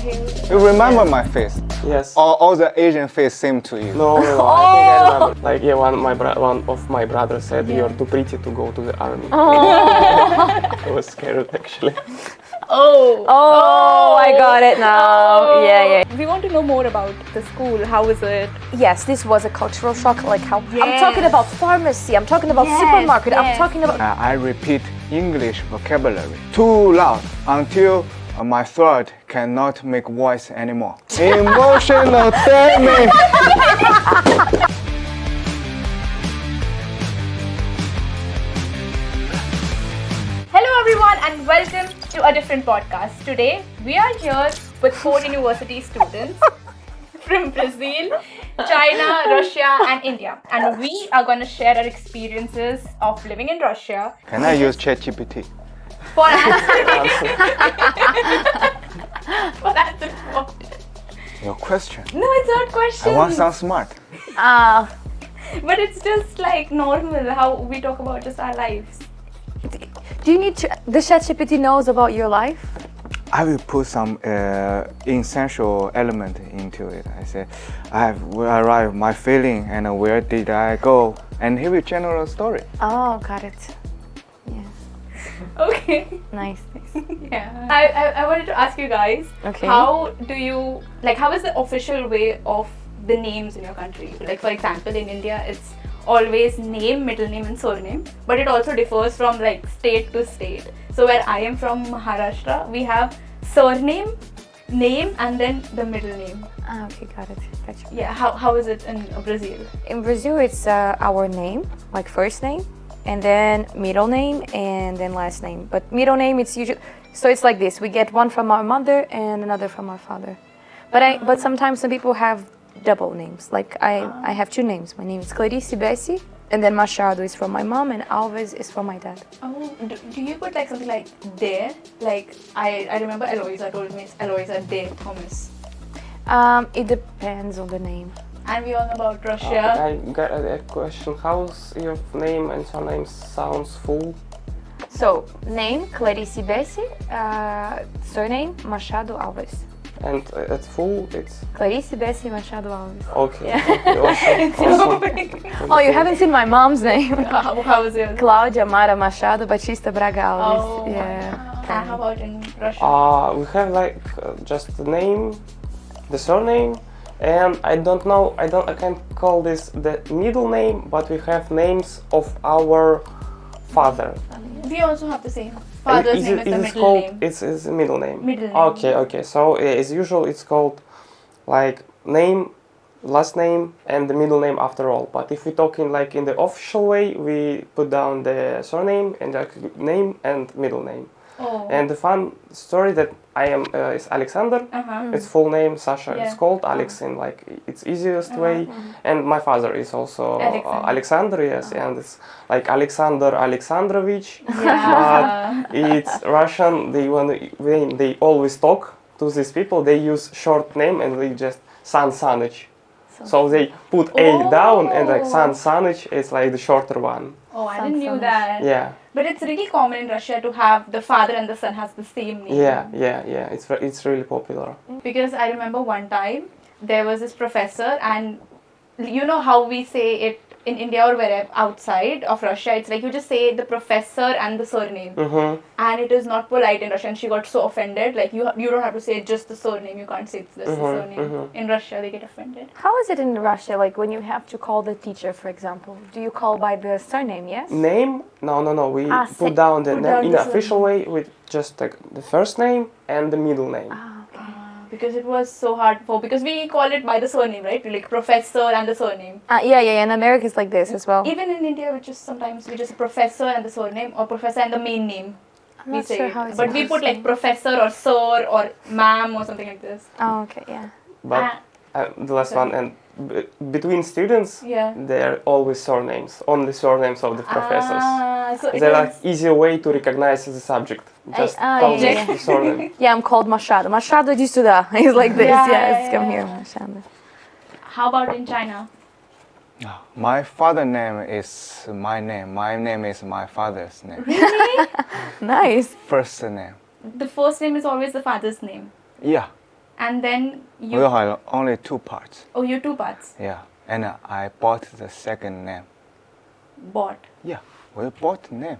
You remember my face? Yes. Or all the Asian face same to you? No, I think I remember. Like, yeah, one of my brothers said, "You're too pretty to go to the army." I was scared, actually. Oh, I got it now. Yeah. We want to know more about the school. How is it? Yes, this was a cultural shock. Like how I'm Yes. talking about pharmacy. I'm talking about supermarket. I'm yes. talking about. I repeat English vocabulary too loud until my throat cannot make voice anymore. Emotional damage. Hello everyone and welcome to a different podcast. Today we are here with 4 university students from Brazil, China, Russia and India. And we are going to share our experiences of living in Russia. Can I use ChatGPT? For answering what? Your question. No, it's not questions. I want to sound smart. But it's just like normal how we talk about just our lives. Do you need to? The ChatGPT knows about your life. I will put some essential element into it. I say, where I arrived, my feeling, and where did I go, and he will generate a story. Oh, got it. Yeah. Okay. Nice. Yeah. I wanted to ask you guys, Okay. how is the official way of the names in your country? Like for example, in India, it's always name, middle name and surname, but it also differs from like state to state. So where I am from, Maharashtra, we have surname, name and then the middle name. Okay, got it. Gotcha. Yeah, how is it in Brazil? In Brazil, it's our name, like first name, and then middle name, and then last name. But middle name, it's usually so it's like this: we get one from our mother and another from our father. But sometimes some people have double names. Like I have two names. My name is Clarice Bessi, and then Machado is from my mom, and Alves is from my dad. Oh, do you put like something like De? Like I remember Eloisa told me it's Eloisa De Thomas. It depends on the name. And we all know about Russia. I got a question. How's your name and surname sounds full? So name Clarice Bessi, surname Machado Alves. And it's full, it's... Clarice Bessi Machado Alves. Okay, Yeah. awesome. Oh, you haven't seen my mom's name? How is it? Claudia Mara Machado Batista Braga Alves. Oh, Yeah. And how about in Russia? We have like just the name, the surname, and I can't call this the middle name, but we have names of our father. We also have the same. Father's name is the middle name. It's the middle name. Middle name. Okay. So as usual, it's called like name, last name, and the middle name after all. But if we're talking like in the official way, we put down the surname and the name and middle name. Oh. And the fun story that I am is Alexander. Its full name Sasha is called Alex in like its easiest way. And my father is also Alexander, yes, and it's like Alexander Alexandrovich. Yeah. But it's Russian. When they always talk to these people, they use short name and they just San Sanich. So they put A down and like San Sanich is like the shorter one. Oh, I didn't knew that. Yeah. But it's really common in Russia to have the father and the son has the same name. Yeah. It's really popular. Because I remember one time there was this professor, and you know how we say it in India or wherever outside of Russia, it's like you just say the professor and the surname, and it is not polite in Russia. And she got so offended. Like you don't have to say just the surname. You can't say it's just the surname. In Russia, they get offended. How is it in Russia? Like when you have to call the teacher, for example, do you call by the surname? Yes. Name? No. We put down the name in the official way with just like the first name and the middle name. Because it was so hard because we call it by the surname, right? Like professor and the surname. Yeah. In America, it's like this as well. Even in India, we just professor and the surname, or professor and the main name. I'm not sure how it's but we put like professor or sir or ma'am or something like this. Oh, okay, yeah. But the last one, and between students, they're always surnames, only surnames of the professors. So they're like easier way to recognize the subject. Just call the surname. Yeah, I'm called Machado. Machado de estudar. He's like this. Come here, Machado. How about in China? My father's name is my name. My name is my father's name. Really? Nice. First name. The first name is always the father's name. Yeah. And then We you. have only 2 parts. Oh, you two parts. Yeah, and I bought the second name. Bought. Yeah, we bought the name.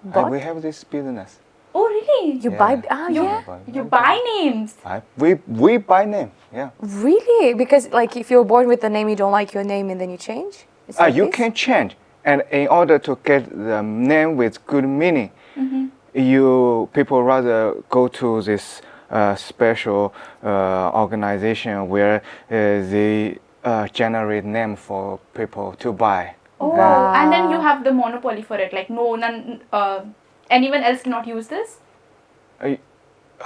Bought? We have this business. Oh, really? You Yeah. buy? You- Yeah. You buy names. We buy name. Yeah. Really? Because like if you're born with the name, you don't like your name, and then you change. It's like You this? can change, and in order to get the name with good meaning, people rather go to this special organization where they generate name for people to buy. Oh, Wow. and then you have the monopoly for it. Like none. Anyone else cannot use this.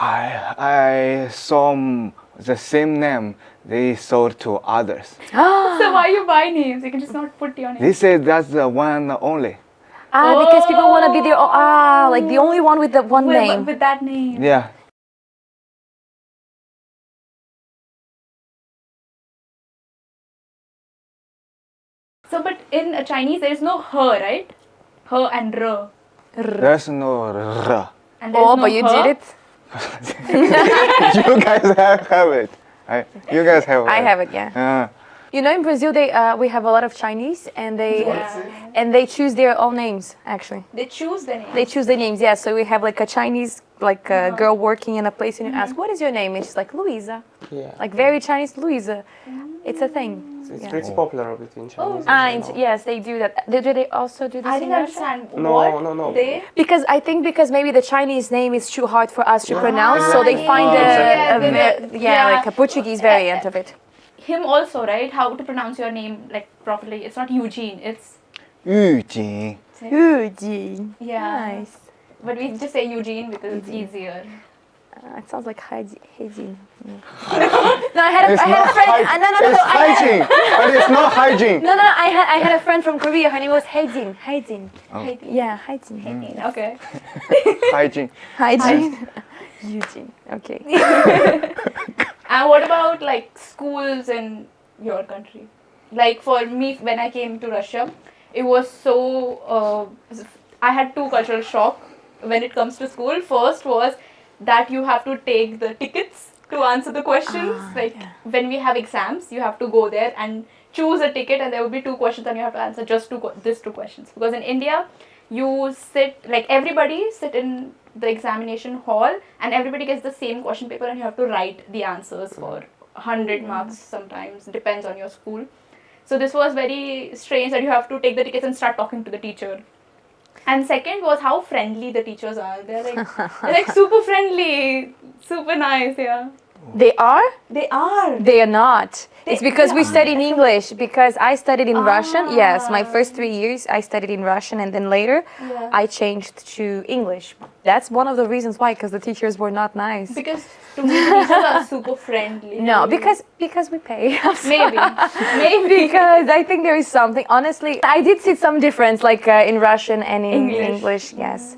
I saw the same name they sold to others. So why you buy names? You can just not put your name. They say that's the one only. Because people want to be their like the only one with the one name. With that name. Yeah. So, but in Chinese there is no her, right? Her and r. There's no r. And there's Oh, no but you her. did it. You guys have it. You guys have it. I have it, yeah. You know, in Brazil, we have a lot of Chinese, and they choose their own names. Actually, They choose the name. they choose their names. Yeah, so we have like a Chinese girl working in a place, and you ask, "What is your name?" And she's like, "Louisa." Yeah. Like very Chinese, Louisa. It's a thing. It's Yeah. pretty popular between Chinese. Yes, they do that. Do they also do this I in didn't Russia? understand. No, what no. They. Because I think maybe the Chinese name is too hard for us to pronounce, so they yeah. find Exactly. like a Portuguese variant of it. Him also, right? How to pronounce your name like properly? It's not Eugene. It's 玉锦. Eugene. yeah. Nice. But we just say Eugene because it's easier. It sounds like hygiene. No, I had a It's friend. not It's hygiene, but it's not hygiene. No, I had a friend from Korea. Her name was Hyjin. Hyjin. Yeah, Hyjin. Okay. Hygiene. Hyjin. Eugene. Okay. And what about like schools in your country? Like for me, when I came to Russia, it was so. I had two cultural shock when it comes to school. First was that you have to take the tickets to answer the questions. When we have exams, you have to go there and choose a ticket, and there will be two questions, and you have to answer just these two questions. Because in India, you sit like everybody sit in the examination hall, and everybody gets the same question paper, and you have to write the answers for 100 marks. Sometimes depends on your school. So this was very strange that you have to take the tickets and start talking to the teacher. And second was how friendly the teachers are. They're like super friendly, super nice. Yeah. They are? They are. They are not. It's because they we are. studied English. Because I studied in Russian. Yes, my first 3 years I studied in Russian, and then later I changed to English. That's one of the reasons why, because the teachers were not nice. Because to me, the teachers are super friendly. No, because we pay. Maybe. Because I think there is something. Honestly, I did see some difference, like in Russian and in English. Yes,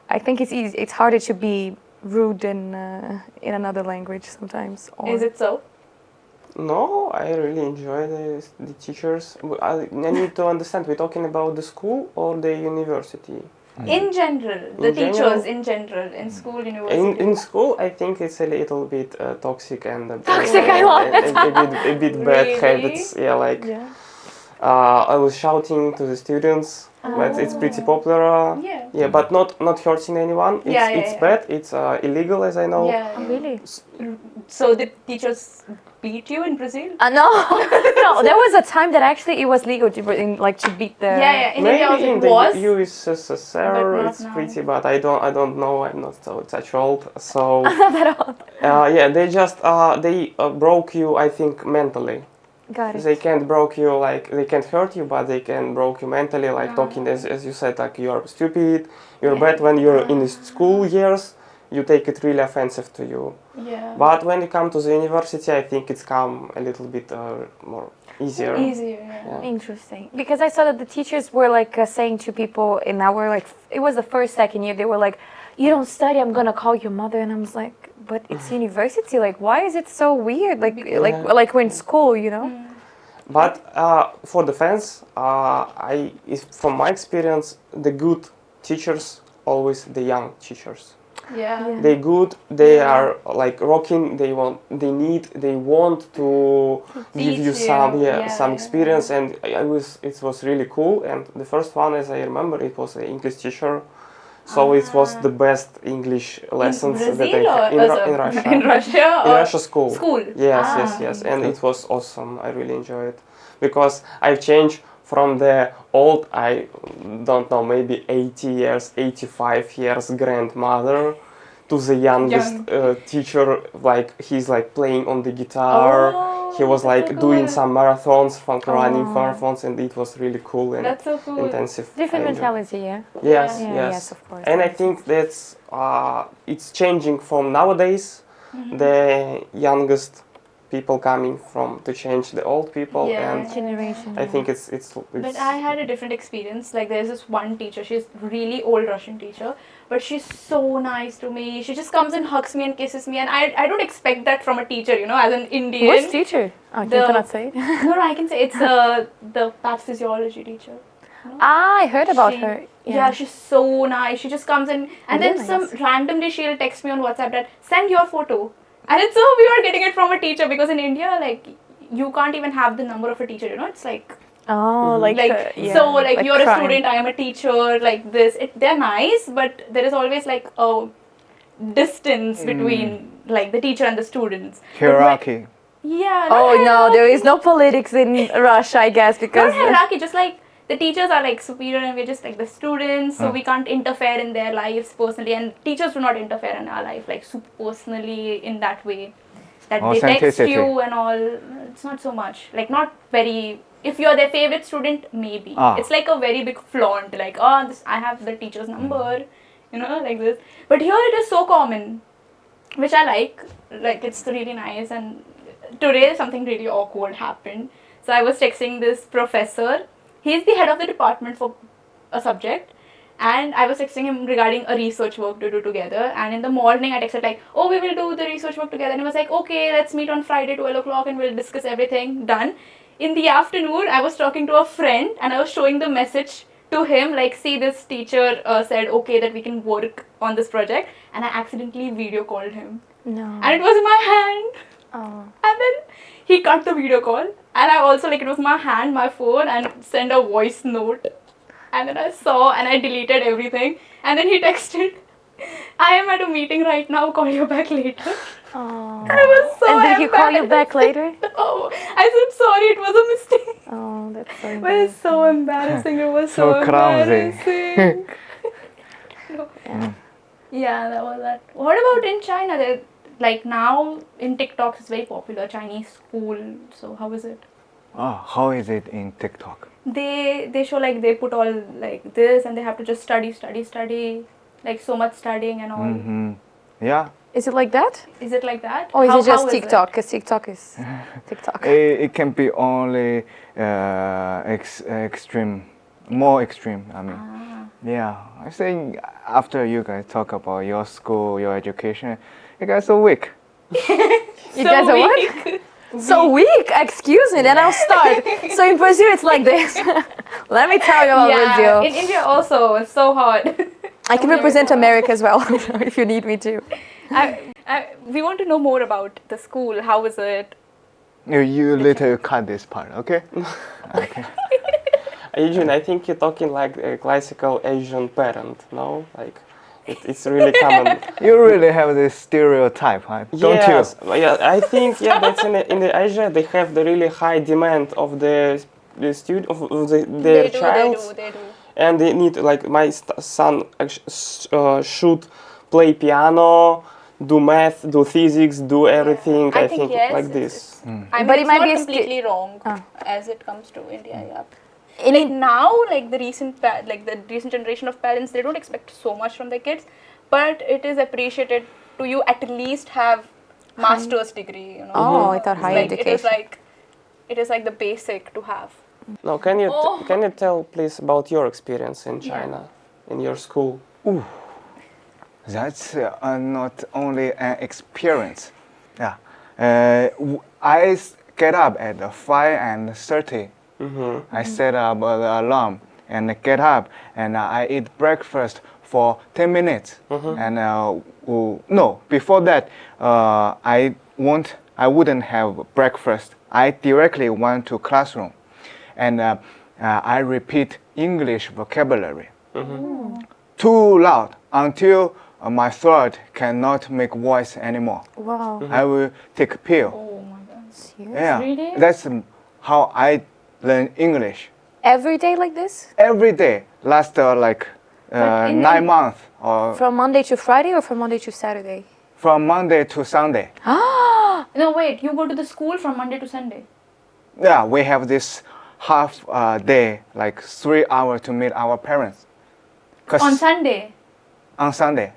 I think it's easy. It's harder to be rude in another language sometimes. Is it so? No, I really enjoy the teachers. I need to understand, we're talking about the school or the university? In general, the In teachers general? in general, in school, university. In school, I think it's a little bit toxic and Toxic, I love it. a bit bad Really? habits. Yeah, like I was shouting to the students, but it's pretty popular. Yeah. But not hurting anyone. It's Yeah. bad. It's illegal, as I know. Yeah. Really? So the teachers beat you in Brazil? No, no. There was a time that actually it was legal to beat the. Yeah. In India also Maybe in it the was. USSR But not it's now. pretty, but I don't know. I'm not so such old. So Not at all. yeah, they just they broke you. I think mentally. Got it. They can't broke you like they can't hurt you, but they can broke you mentally. Like talking as you said, like you're stupid, you're bad when you're in the school years. You take it really offensive to you. Yeah. But when you come to the university, I think it's come a little bit more easier. Easier, yeah. Interesting. Because I saw that the teachers were saying to people in our it was the first, second year, they were like, "You don't study, I'm gonna call your mother," and I was like, "But it's university. Like, why is it so weird? Like we're in school, you know?" But for defense, from my experience, the good teachers always the young teachers. Yeah. They good. They are like rocking. They want to give you Teach some you. some Yeah. experience, and it was really cool. And the first one, as I remember, it was an English teacher. So it was the best English lessons in that I Brazil had or in Russia. in Russia In or Russia school. School. Yes, and it was awesome. I really enjoyed it because I've changed from the old, I don't know, maybe 80 years, 85 years grandmother to the youngest teacher. Like he's like playing on the guitar. He was that's like so doing cool. some marathons, running marathons, and it was really cool and That's so cool. intensive. Different I enjoyed. mentality, yeah. Yes, Yeah, yes, of course. And I think that's it's changing from nowadays. The youngest people coming from to change the old people, and Generation. I think it's But I had a different experience. Like there's this one teacher, she's really old Russian teacher, but she's so nice to me. She just comes and hugs me and kisses me, and I don't expect that from a teacher, you know, as an Indian. Which teacher? Oh, you cannot say it. No, I can say it's the pathophysiology teacher. No? I heard about her. Yeah, she's so nice. She just comes in, and then Really nice. randomly she'll text me on WhatsApp that send your photo, and it's so weird getting it from a teacher because in India, like you can't even have the number of a teacher. You know, it's like Oh, like so like you're crime. a student, I am a teacher, like this. They're nice, but there is always like a distance between like the teacher and the students. Hierarchy. Yeah. Oh not no, there is hierarchy. no politics in Russia, I guess, because Not hierarchy, just like the teachers are like superior and we're just like the students, so we can't interfere in their lives personally, and teachers do not interfere in our life like super personally in that way that they text Authenticity. you and all. It's not so much, like not very. If you're their favorite student, maybe it's like a very big flaunt, like I have the teacher's number, you know, like this. But here it is so common, which I like it's really nice. And today something really awkward happened. So I was texting this professor. He's the head of the department for a subject, and I was texting him regarding a research work to do together. And in the morning I texted like, oh, we will do the research work together, and he was like, okay, let's meet on Friday 12 o'clock and we'll discuss everything. Done. In the afternoon I was talking to a friend and I was showing the message to him like, see, this teacher said okay that we can work on this project, and I accidentally video called him. no. And it was in my hand. Oh. And then he cut the video call, and I also like, it was my hand, my phone, and sent a voice note. And then I saw and I deleted everything. And then he texted, I am at a meeting right now, call you back later. Oh. And I was so And did he call you embarrassed. back later? Oh, I said sorry, it was a mistake. Oh, that's so But it's so embarrassing. It was So so clumsy. embarrassing. No. Yeah, that was that. What about in China? Like now in TikTok it's very popular, Chinese school. So how is it? Oh, how is it in TikTok? They show like they put all like this and they have to just study, like so much studying and all. Yeah. Is it like that? Is it like that? Or is How- it just how TikTok? Because TikTok is TikTok. It can be only extreme, more extreme. I mean, yeah. I think after you guys talk about your school, your education, you guys are weak. You guys are what? weak. So weak. Excuse me. Then I'll start. So in Brazil, it's like this. Let me tell you about Yeah, Brazil. in India also it's so hard. I can represent America as well, if you need me to. We want to know more about the school. How is it? You later cut this part, okay? Okay. Asian, I think you're talking like a classical Asian parent, no? Like, it's really common. You really have this stereotype, huh? Don't Yes, you? yeah, I think that's in the Asia they have the really high demand of the student of their child, They do. and they need like my son should play piano, do math, do physics, do everything. I think yes, like it's- this. I mean, But it it's might not be a completely wrong as it comes to India. Yeah. In Like now, like the recent generation of parents, they don't expect so much from their kids, but it is appreciated to you at least have master's degree. You know. Oh, I thought It's higher like, education. it is like the basic to have. Now, can you tell please about your experience in China, in your school? That's not only an experience. Yeah. I get up at 5:30. I set up an alarm and get up and I eat breakfast for 10 minutes. And no, before that, I wouldn't have breakfast. I directly went to classroom, and I repeat English vocabulary too loud until my throat cannot make voice anymore. Wow. I will take a pill. Oh my god. Serious? Yeah, Really? that's how I learn English. Every day like this? Every day, last like But in 9 months, or From Monday to Friday or from Monday to Saturday? from Monday to Sunday. No, wait. You go to the school from Monday to Sunday. Yeah, we have this half day, like 3 hours to meet our parents. 'Cause On Sunday. on Sunday,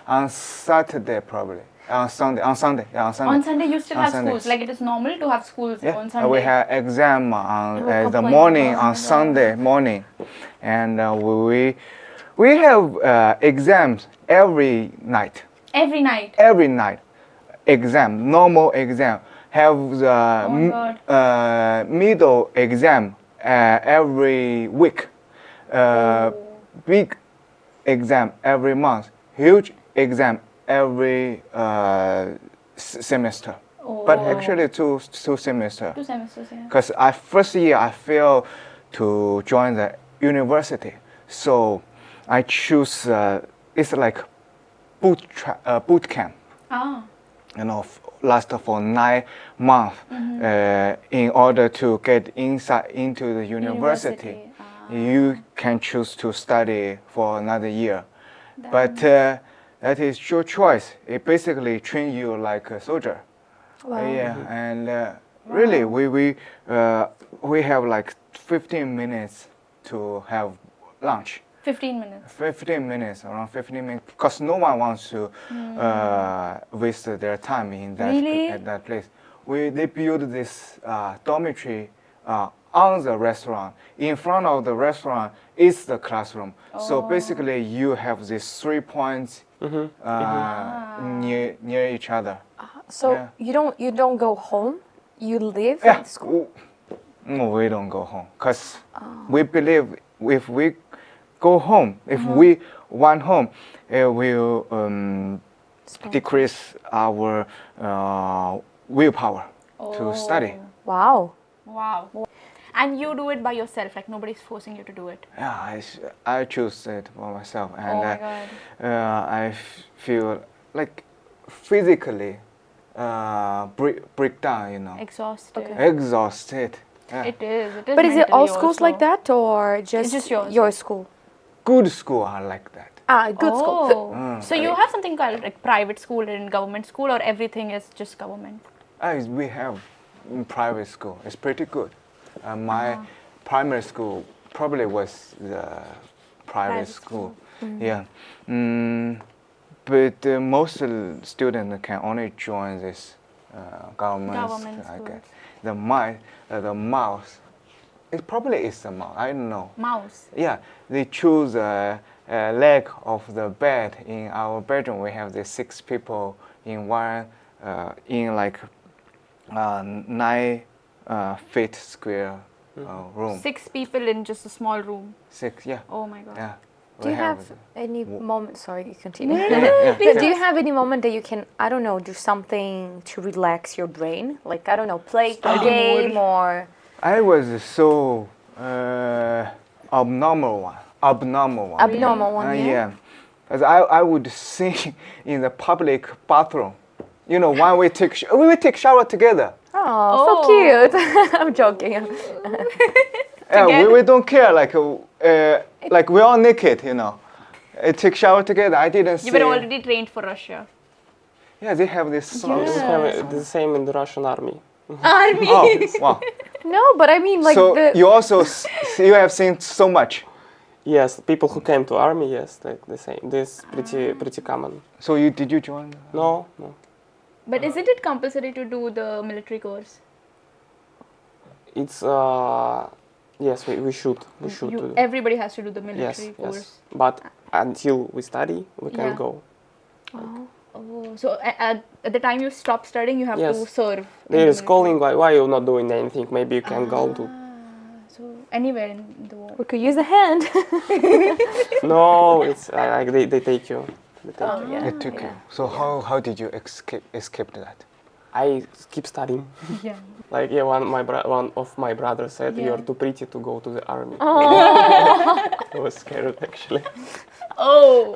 on Saturday probably, on Sunday, yeah, on Sunday. On Sunday, you still On have Sunday. schools. Like it is normal to have schools Yeah, on Sunday. we have exam on the complain morning about on Sunday morning, and we have exams every night. Every night. Every night, exam, normal exam. Have the Oh my middle exam every week. Big exam every month. Huge exam every semester. But actually two semester. 2 semesters, yeah. Because first year I failed to join the university, so I choose it's like boot camp. Ah. You know, last for 9 months in order to get inside into the university. You can choose to study for another year, but that is your choice. It basically train you like a soldier. Wow. Yeah, and really we have like 15 minutes to have lunch. 15 minutes. 15 minutes, around 15 minutes, because no one wants to waste their time in that Really? at that place. They build this dormitory on the restaurant. In front of the restaurant is the classroom. So basically, you have these 3 points near each other. So Yeah. you don't go home? You live Yeah. at school? No, we don't go home because we believe if we go home, if we want home, it will decrease our willpower to study. Wow. Wow. And you do it by yourself, like nobody's forcing you to do it. Yeah, I choose it for myself, and Oh my God. I feel like physically break down, you know, Exhausted. exhausted. Yeah. It is. But is it all mentally schools also. like that or just, just yours? your school? Good school are like that. Ah, good school. Oh. So you have something called like private school and government school, or everything is just government? We have private school. It's pretty good. My primary school probably was the private school. Yeah. But most students can only join this government I schools. guess. The mouse. It probably is the mouse. I don't know. Mouse. Yeah, they choose a leg of the bed in our bedroom. We have the 6 people in one, in like 9 feet square room. 6 people in just a small room. 6, yeah. Oh my God. Yeah. Do we you have any moment? Sorry, you continue. yeah. But do you have any moment that you can, I don't know, do something to relax your brain? Like, I don't know, play a game or... I was so abnormal one. Abnormal one, Yeah. As I would sing in the public bathroom. You know, when we would take shower together. Oh, so cute. I'm joking. Yeah, we don't care. Like we're all naked, you know. Take shower together. I didn't see. You were already trained for Russia. Yeah, they have this song. We have the same in the Russian army. Army. Oh, wow. No, but I mean, like, So the... you also you have seen so much. Yes, people who came to army, yes, like the same. This pretty common. So did you join? No. But isn't it compulsory to do the military course? It's yes, we should do. Everybody has to do the military Yes, course. yes. But until we study, we Yeah. can't go. Oh, so at the time you stop studying, you have Yes. to serve. in There the is military. calling. Why you're not doing anything? Maybe you can go to. So anywhere in the world. We could use a hand. No, it's like they take you. They take you. Yeah. It took you. So how did you escape that? I keep studying. Yeah. Like one of my brothers said, Yeah. "You're too pretty to go to the army." I was scared actually. Oh,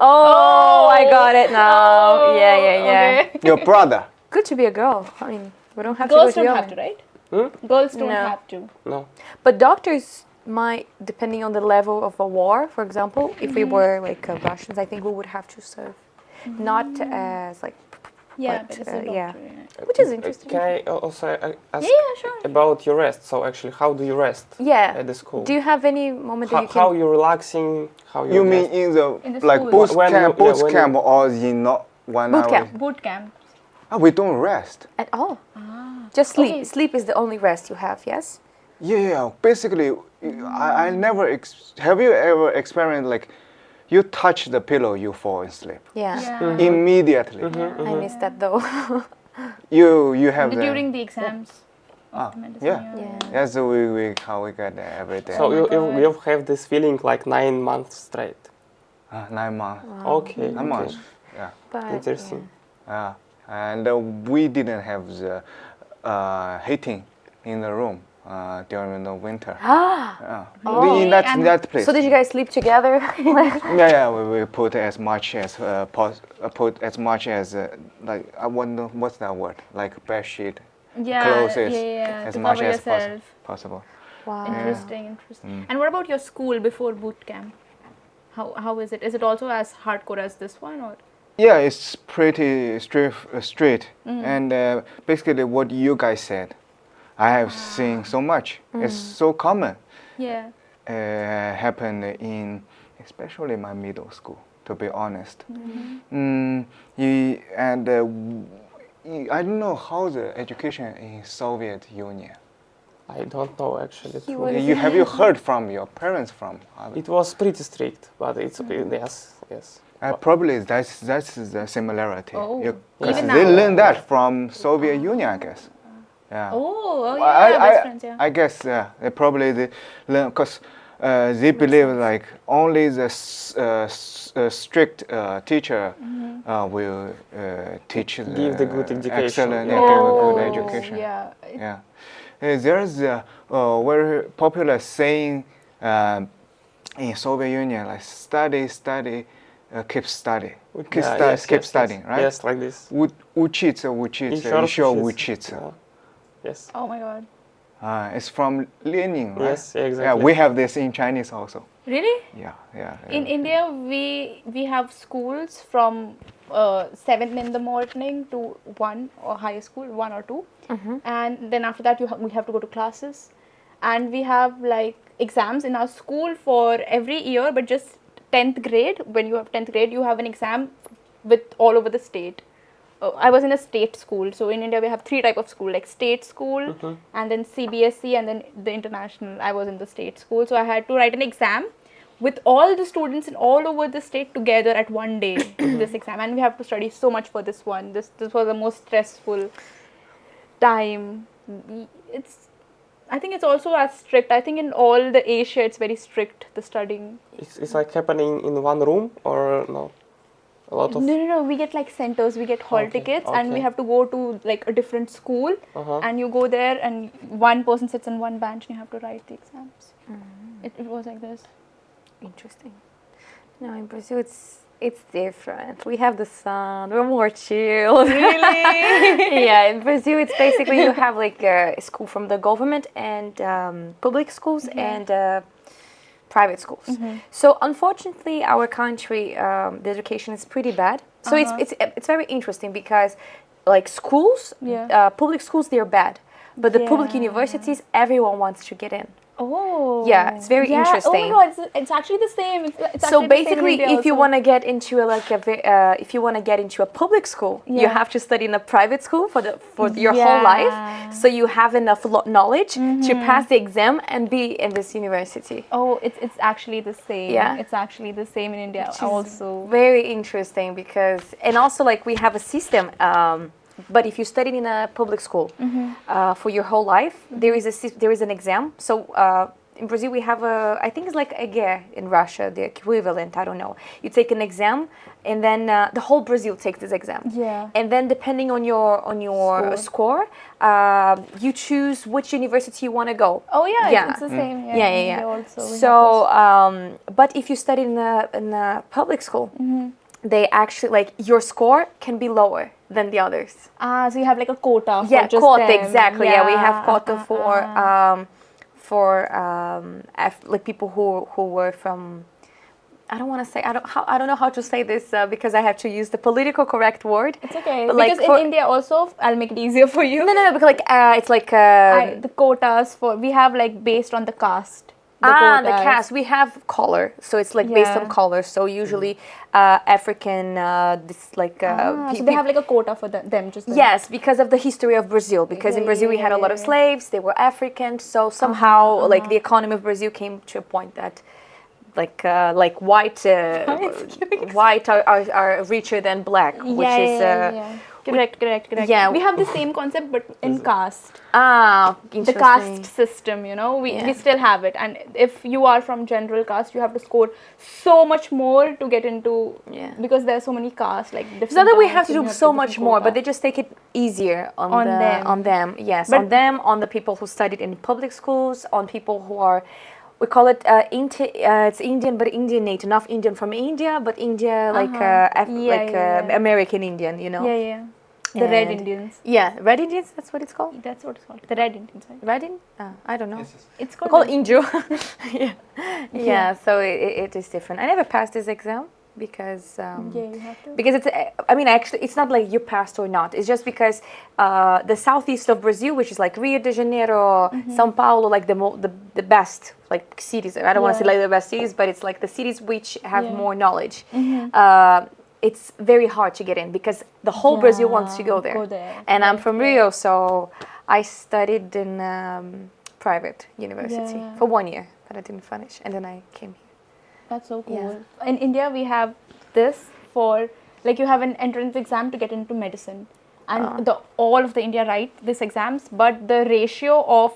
I got it now. Yeah. Okay. Your brother. Good to be a girl. I mean, we don't have Girls to go don't to have to, the army. right? Hmm? Girls don't No. have to. No. But doctors might, depending on the level of a war, for example, if we were like Russians, I think we would have to serve. Not as like, Yeah, But, but it's a doctor. yeah. Yeah. which is interesting. Can I also ask Yeah, sure. about your rest? So actually, how do you rest Yeah. at the school? Do you have any moment that how, you can? how you're relaxing? How You mean rest? in the In the like school. boot When camp, you- yeah, boot when camp, you- or in not 1 Boot hour? camp. Boot camp. Oh, we don't rest. At all? Just sleep. Okay. Sleep is the only rest you have. Yes. Yeah, basically, I never. Have you ever experienced like, you touch the pillow, you fall asleep Yeah. immediately. I miss that though. You have the, During the exams. Of the medicine, yeah. Yeah. That's we how we get there every day. So my you God. have this feeling like 9 months straight. 9 months. Okay. 9 months. Yeah. But, Interesting. And we didn't have the heating in the room during the winter. Oh. In that And place. So did you guys sleep together? Yeah, we put as much as like I wonder what's that word, like bed sheet, Yeah. clothes Yeah. as To much cover as yourself. possible. Wow. Interesting. And what about your school before boot camp? How is it? Is it also as hardcore as this one, or? Yeah, it's pretty straight, and basically what you guys said, I have seen so much. It's so common. Yeah. Happened in especially my middle school, to be honest. I don't know how the education in Soviet Union. I don't know actually. Have you heard from your parents from? It was pretty strict, but it's yes. Probably that's the similarity. Oh, Because even they now. learned that from Soviet Union, I guess. Yeah. Oh, yeah, best friends, yeah. I guess they probably learn because they believe like only the strict teacher will teach Give the good education. excellent, Yeah. give a good education. Yeah. Yeah. There's a very popular saying in Soviet Union, like study, keep study. Keep studying, right? Yes, like this. Учиться, еще учиться. Yeah. Yes. Oh my God. It's from Lenin, right? Yes, exactly. Yeah, we have this in Chinese also. Really? Yeah. In India, we have schools from 7 in the morning to 1 or high school, 1 or 2, and then after that we have to go to classes, and we have like exams in our school for every year, but just 10th grade. When you have 10th grade, you have an exam with all over the state. I was in a state school, so in India we have 3 types of school, like state school, and then CBSE, and then the international. I was in the state school, so I had to write an exam with all the students in all over the state together at one day. This exam, and we have to study so much for this one. This was the most stressful time. I think it's also as strict. I think in all the Asia it's very strict, the studying. It's like happening in one room or no? A lot of No. We get like centers. We get hall tickets, and we okay. have to go to like a different school, and you go there, and one person sits on one bench, and you have to write the exams. It was like this. Interesting. No, in Brazil it's different. We have the sun. We're more chilled. Really? Yeah, in Brazil it's basically you have like a school from the government and public schools and private schools. So unfortunately, our country the education is pretty bad. So it's very interesting because like schools, public schools, they're bad, but the public universities, everyone wants to get in. Oh. Yeah, it's very interesting. Oh my God, it's actually the same. It's So actually basically, the same in India if you also. want to get into if you want to get into a public school, you have to study in a private school for your whole life. So you have enough knowledge to pass the exam and be in this university. Oh, it's actually the same. Yeah. It's actually the same in India also. Very interesting because, and also like we have a system. But if you studied in a public school for your whole life, there is an exam. So in Brazil we have I think it's like a GE in Russia, the equivalent. I don't know. You take an exam, and then the whole Brazil takes this exam. Yeah. And then depending on your score, you choose which university you want to go. Oh yeah, Yeah. it's the same. Yeah. India also, we So, have but if you study in a public school, they actually like your score can be lower than the others. so you have like a quota for Yeah, just quota, them. exactly. Yeah, we have quota for like people who were from. I don't want to say I don't know how to say this because I have to use the political correct word. It's okay, but because like in India also, I'll make it easier for you. No, because like it's like The quotas we have like based on the caste. The caste. We have color, so it's like based on Yeah. color. So usually African, this like. So they have like a quota for them just. Yes, because of the history of Brazil. Because in Brazil we had a lot of slaves. They were African. So somehow, like the economy of Brazil came to a point that, like white are richer than black, which is. Correct. Yeah. We have the same concept, but in caste. Interesting. The caste system, we still have it. And if you are from general caste, you have to score so much more to get into, because there are so many castes, like different. It's not that we have castes, to and do you so do much different more, quota. but they just take it easier on them. On them, yes, But- on them, on the people who studied in public schools, on people who are. We call it it's Indian, but Indianate, not Indian from India, but India like American Indian, Yeah. The Red And- Indians. Yeah, Red Indians. That's what it's called. That's what it's called. The Red Indians, right? Red in? I don't know. Yes, yes. It's We called. call it Indio. yeah. So it is different. I never passed this exam because you have to. because it's. I mean, actually, it's not like you passed or not. It's just because the southeast of Brazil, which is like Rio de Janeiro, São Paulo, like the best like cities. I don't want to say like the best cities, but it's like the cities which have more knowledge. It's very hard to get in because the whole Brazil wants to go there. And I'm from Rio, so I studied in private university for 1 year, but I didn't finish, and then I came here. That's so cool. In India, we have this for like you have an entrance exam to get into medicine, and all of the India write these exams, but the ratio of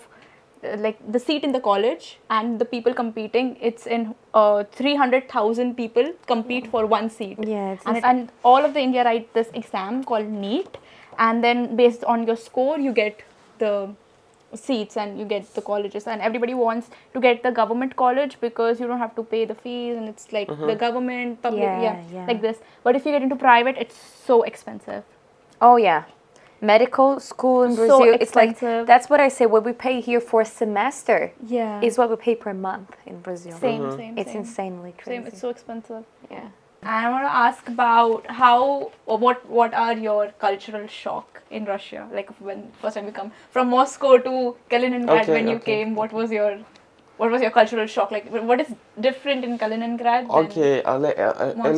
like the seat in the college and the people competing, it's in 300,000 people compete for one seat. Yeah, and all of the India write this exam called NEET, and then based on your score you get the seats and you get the colleges, and everybody wants to get the government college because you don't have to pay the fees and it's like the government public like this. But if you get into private, it's so expensive. Oh yeah. Medical school in So Brazil, it's like expensive. that's what I say. What we pay here for a semester is what we pay per month in Brazil. Same. It's insanely crazy. Same. It's so expensive. Yeah. I want to ask about how or what are your cultural shock in Russia? Like when first time you come from Moscow to Kaliningrad, when you came, what was your cultural shock? Like what is different in Kaliningrad? Okay, a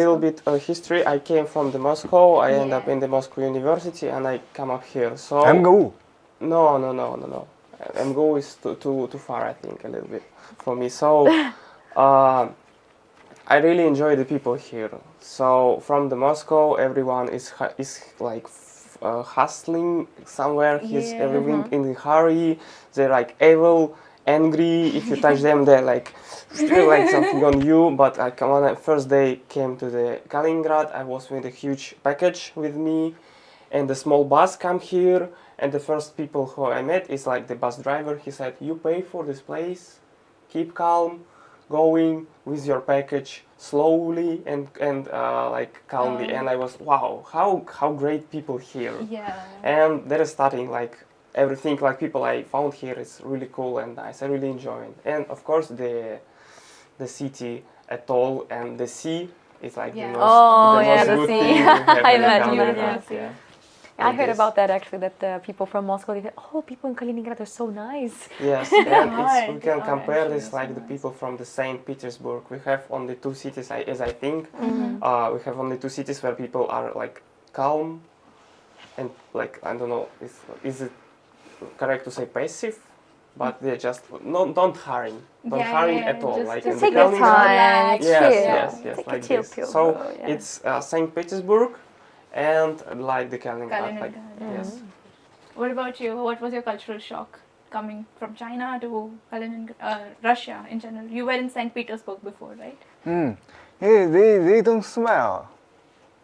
little bit history. I came from the Moscow. I end up in the Moscow University, and I come up here. So MGU. No. MGU is too far, I think, a little bit for me. So I really enjoy the people here. So from the Moscow, everyone is like hustling somewhere. He's everything in a hurry. They're like evil, angry. If you touch them, they're like something on you. But when I first day came to the Kaliningrad, I was with a huge package with me, and the small bus come here. And the first people who I met is like the bus driver. He said, "You pay for this place. Keep calm, going with your package slowly and like calmly." And I was, wow, how great people here. Yeah. And they're starting like everything, like people I found here is really cool and nice. I really enjoy it. And of course the city atoll and the sea is like the most good sea. thing you have I in imagine, Kaliningrad. yeah. I heard about that actually, that the people from Moscow, they said, oh, people in Kaliningrad are so nice. Yes, and we can compare this like the people from the St. Petersburg. We have only two cities, as I think. We have only two cities where people are like calm and like, I don't know, is it correct to say passive? But they're just don't hurry, at all. Just like in take the your Kaliningrad. time, chill. Yes, Take like a chill this. pill, So bro, it's St. Petersburg and like the Kaliningrad. Like, yes. What about you? What was your cultural shock? coming from China to Russia in general. You were in St. Petersburg before, right? Yeah, they don't smell,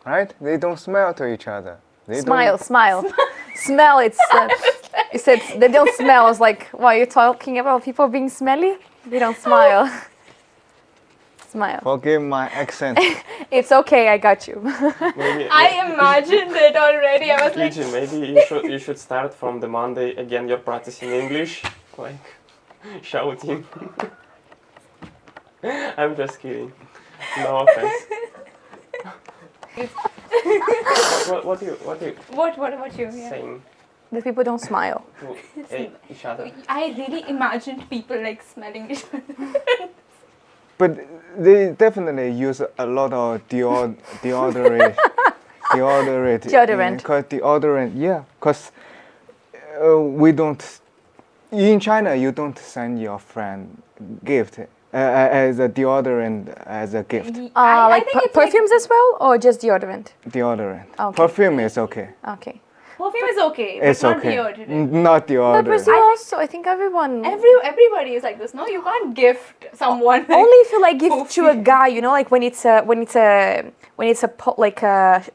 right? They don't smell to each other. They Smile, don't, smile. Smell, it's... you said they don't smell. I was like, why are you talking about people being smelly? They don't smile. Smile. Forgive my accent. It's okay, I got you. Maybe, I imagined it already. I was like, Gigi, maybe you should start from the Monday again. You're practicing English, like shouting. I'm just kidding. No offense. What about you? Yeah. saying The people don't smile. to each other? I really imagined people like smelling each other. But they definitely use a lot of deodorant. Deodorant. Because deodorant, yeah. Because we don't... In China, you don't send your friend gift as a deodorant as a gift. I Like think it's perfumes as well, or just deodorant? Deodorant. Okay. Perfume is okay. Okay. Perfume is okay, but It's not okay. deodorant. Not But deodorant. Brazil also, I think everyone... Everybody is like this, no? You can't gift someone like, Only if you like give to a guy, you know, like when it's a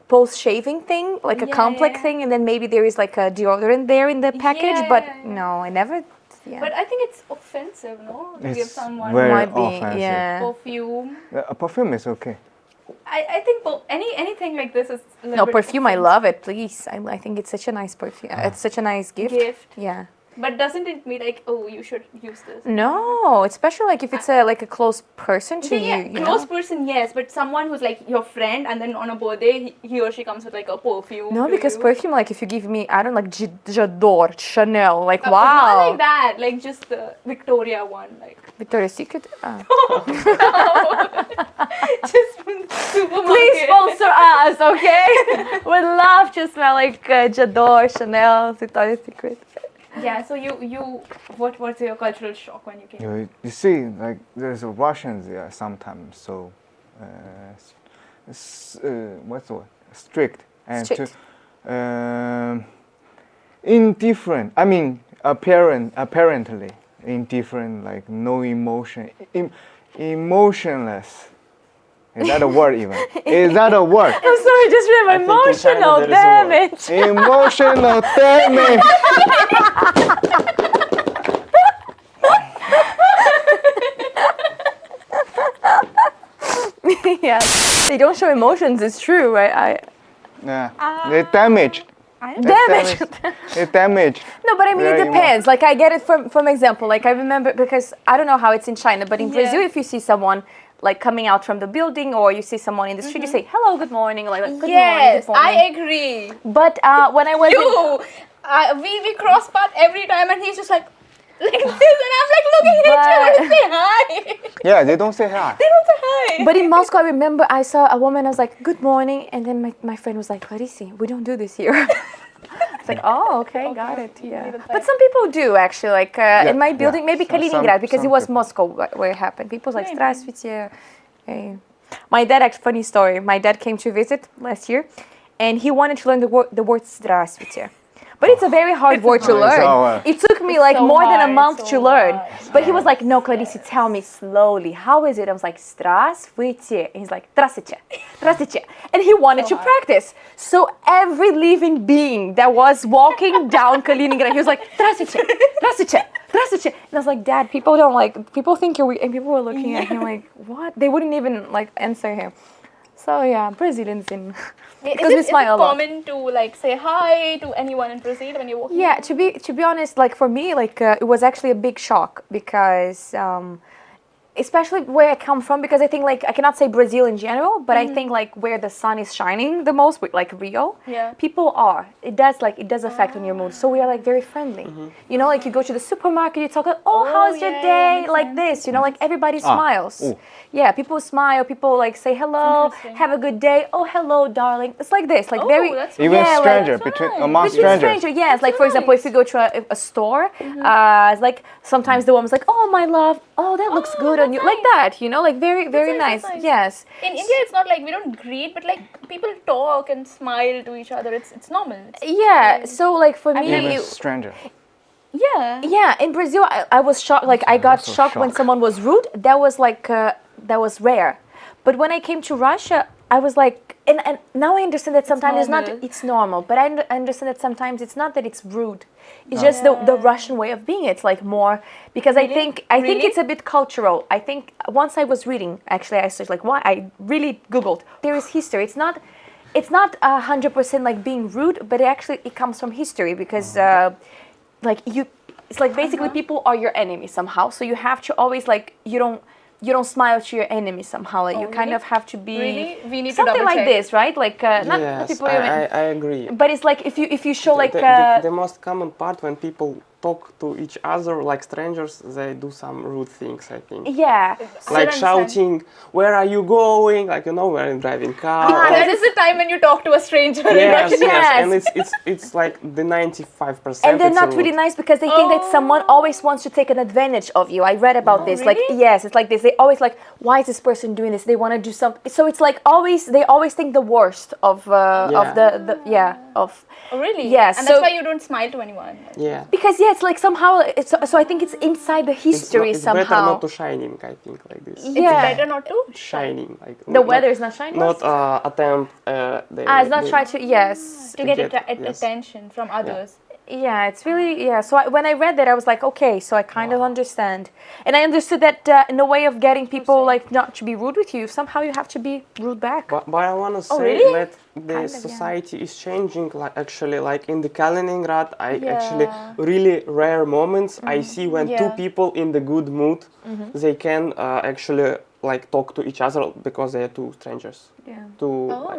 post shaving thing, like a Yeah, complex yeah. thing, and then maybe there is like a deodorant there in the package. Yeah, but yeah, yeah. no, I never. Yeah. But I think it's offensive, no? To give It's someone very Might be, offensive. yeah. perfume. Perfume is okay. I think anything like this is a little No, bit perfume, I offensive. love it. Please, I think it's such a nice perfume. It's such a nice gift. Yeah. But doesn't it mean like, oh, you should use this? No, especially like if it's a close person to Yeah, you. You close know? person, yes, but someone who's like your friend, and then on a birthday, he or she comes with like a perfume. No, to because you. perfume, like if you give me, I don't like J'adore, Chanel, like Not wow. like that, like just the Victoria one, like Victoria's Secret. Ah. just from the supermarket. Please sponsor us, okay? We'd love to smell like J'adore, Chanel, Victoria's Secret. Yeah, so what was your cultural shock when you came? You see, like there's Russians there sometimes, so what's the word? Strict and Strict. indifferent. I mean, apparently indifferent, like no emotion, emotionless. Is that a word even? Is that a word? I'm sorry, just read my I think in China emotional there is a word. damage. Emotional damage. Yeah, they don't show emotions. It's true, right? Yeah, they damaged. Damage. They damaged. No, but I mean, Very it depends. Like, I get it from example. Like, I remember, because I don't know how it's in China, but in Yeah. Brazil, if you see someone like coming out from the building, or you see someone in the street, you say hello, good morning, like good morning, Yes, good morning. I agree. But when I was We cross path every time, and he's just like this, and I'm like looking at you and say hi. Yeah, they don't say hi. They don't say hi. But in Moscow, I remember I saw a woman. I was like, "Good morning," and then my friend was like, "Clarisse, we don't do this here." It's like, "Oh, okay, got it." Yeah. But some people do actually. Like in my building, maybe Kaliningrad, because it was people. Moscow where it happened. People was like, "Здравствуйте." Hey. My dad, actually, funny story. My dad came to visit last year, and he wanted to learn the word "здравствуйте." But it's a very hard word to hard. learn. It's so hard. It took me like so more than a hard, month so to learn. hard. But he was like, "No, Clarisse, tell me slowly. How is it?" I was like, "Здравствуйте." And he's like, "Здравствуйте, здравствуйте." And he wanted to practice. So every living being that was walking down Kaliningrad, he was like, "Здравствуйте, здравствуйте, здравствуйте." And I was like, "Dad, people don't like, people think you're weird." And people were looking at him like, "What?" They wouldn't even like answer him. So yeah, Brazilians in... Because we Is it smile a lot. common to like say hi to anyone in Brazil when you're walking? Yeah, to be honest, like for me, like it was actually a big shock because, especially where I come from, because I think like I cannot say Brazil in general, but I think like where the sun is shining the most, like Rio, Yeah. people are. It does affect on your mood. So we are like very friendly. You know, like you go to the supermarket, you talk like, "Oh, how's your yeah, day?" makes Like sense. this, you know, like everybody smiles. ooh. Yeah, people smile. People like say hello, Interesting. have a good day. Oh, hello, darling. It's like this, like Oh, very that's Even yeah, like- stranger, nice. among between strangers. stranger, yes. Like for example, if you go to a store, it's like sometimes the woman's like, "Oh, my love, oh, that looks Oh, good on you," that's like nice. that. You know, like very very nice, nice. that's nice. Yes. In India, it's not like we don't greet, but like people talk and smile to each other. It's normal. Yeah. So like for me, Even stranger. Yeah. Yeah, in Brazil, I was shocked. Like I got also shocked when shock. someone was rude. That was like that was rare. But when I came to Russia, I was like, and now I understand that sometimes it's not. normal. It's normal, but I understand that sometimes it's not that it's rude. It's just the Russian way of being. It's like more because I think Really? it's a bit cultural. I think once I was reading, actually, I searched like why I really googled. There is history. It's not 100% like being rude, but it comes from history because like it's like basically people are your enemy somehow. So you have to always like you don't smile to your enemy somehow. Like you kind really? of have to be Really? We need to something double like check. this, right? Like not Yes, people. I agree. But it's like if you show like The most common part when people talk to each other like strangers, they do some rude things, I think. yeah. Like understand. shouting, "Where are you going?" Like when I'm driving car. or- That is the time when you talk to a stranger in Yes, Russian. yes, Yes. and it's like the 95%. And they're it's not rude. really nice because they think that someone always wants to take an advantage of you. I read about this. Like, really? yes, it's like this. They always like, why is this person doing this? They want to do something. So it's like they always think the worst of of Oh, really? Yes, And so- that's why you don't smile to anyone. Yeah. because it's like somehow so I think it's inside the history It's better somehow. not to shining, I think, like this. It's Yeah. better not to. Shining, like The weather is not shining. Not attempt. It's not try to yes. To get get- yes. attention from others. Yeah, it's really So when I read that, I was like, okay, so I kind of understand, and I understood that in a way of getting people like not to be rude with you, somehow you have to be rude back. But I want to say really? that the Kind of, yeah. society is changing. Like actually, like in the Kaliningrad, I Yeah. actually really rare moments I see when two Yeah. people in the good mood, they can actually like talk to each other because they are two strangers. Yeah.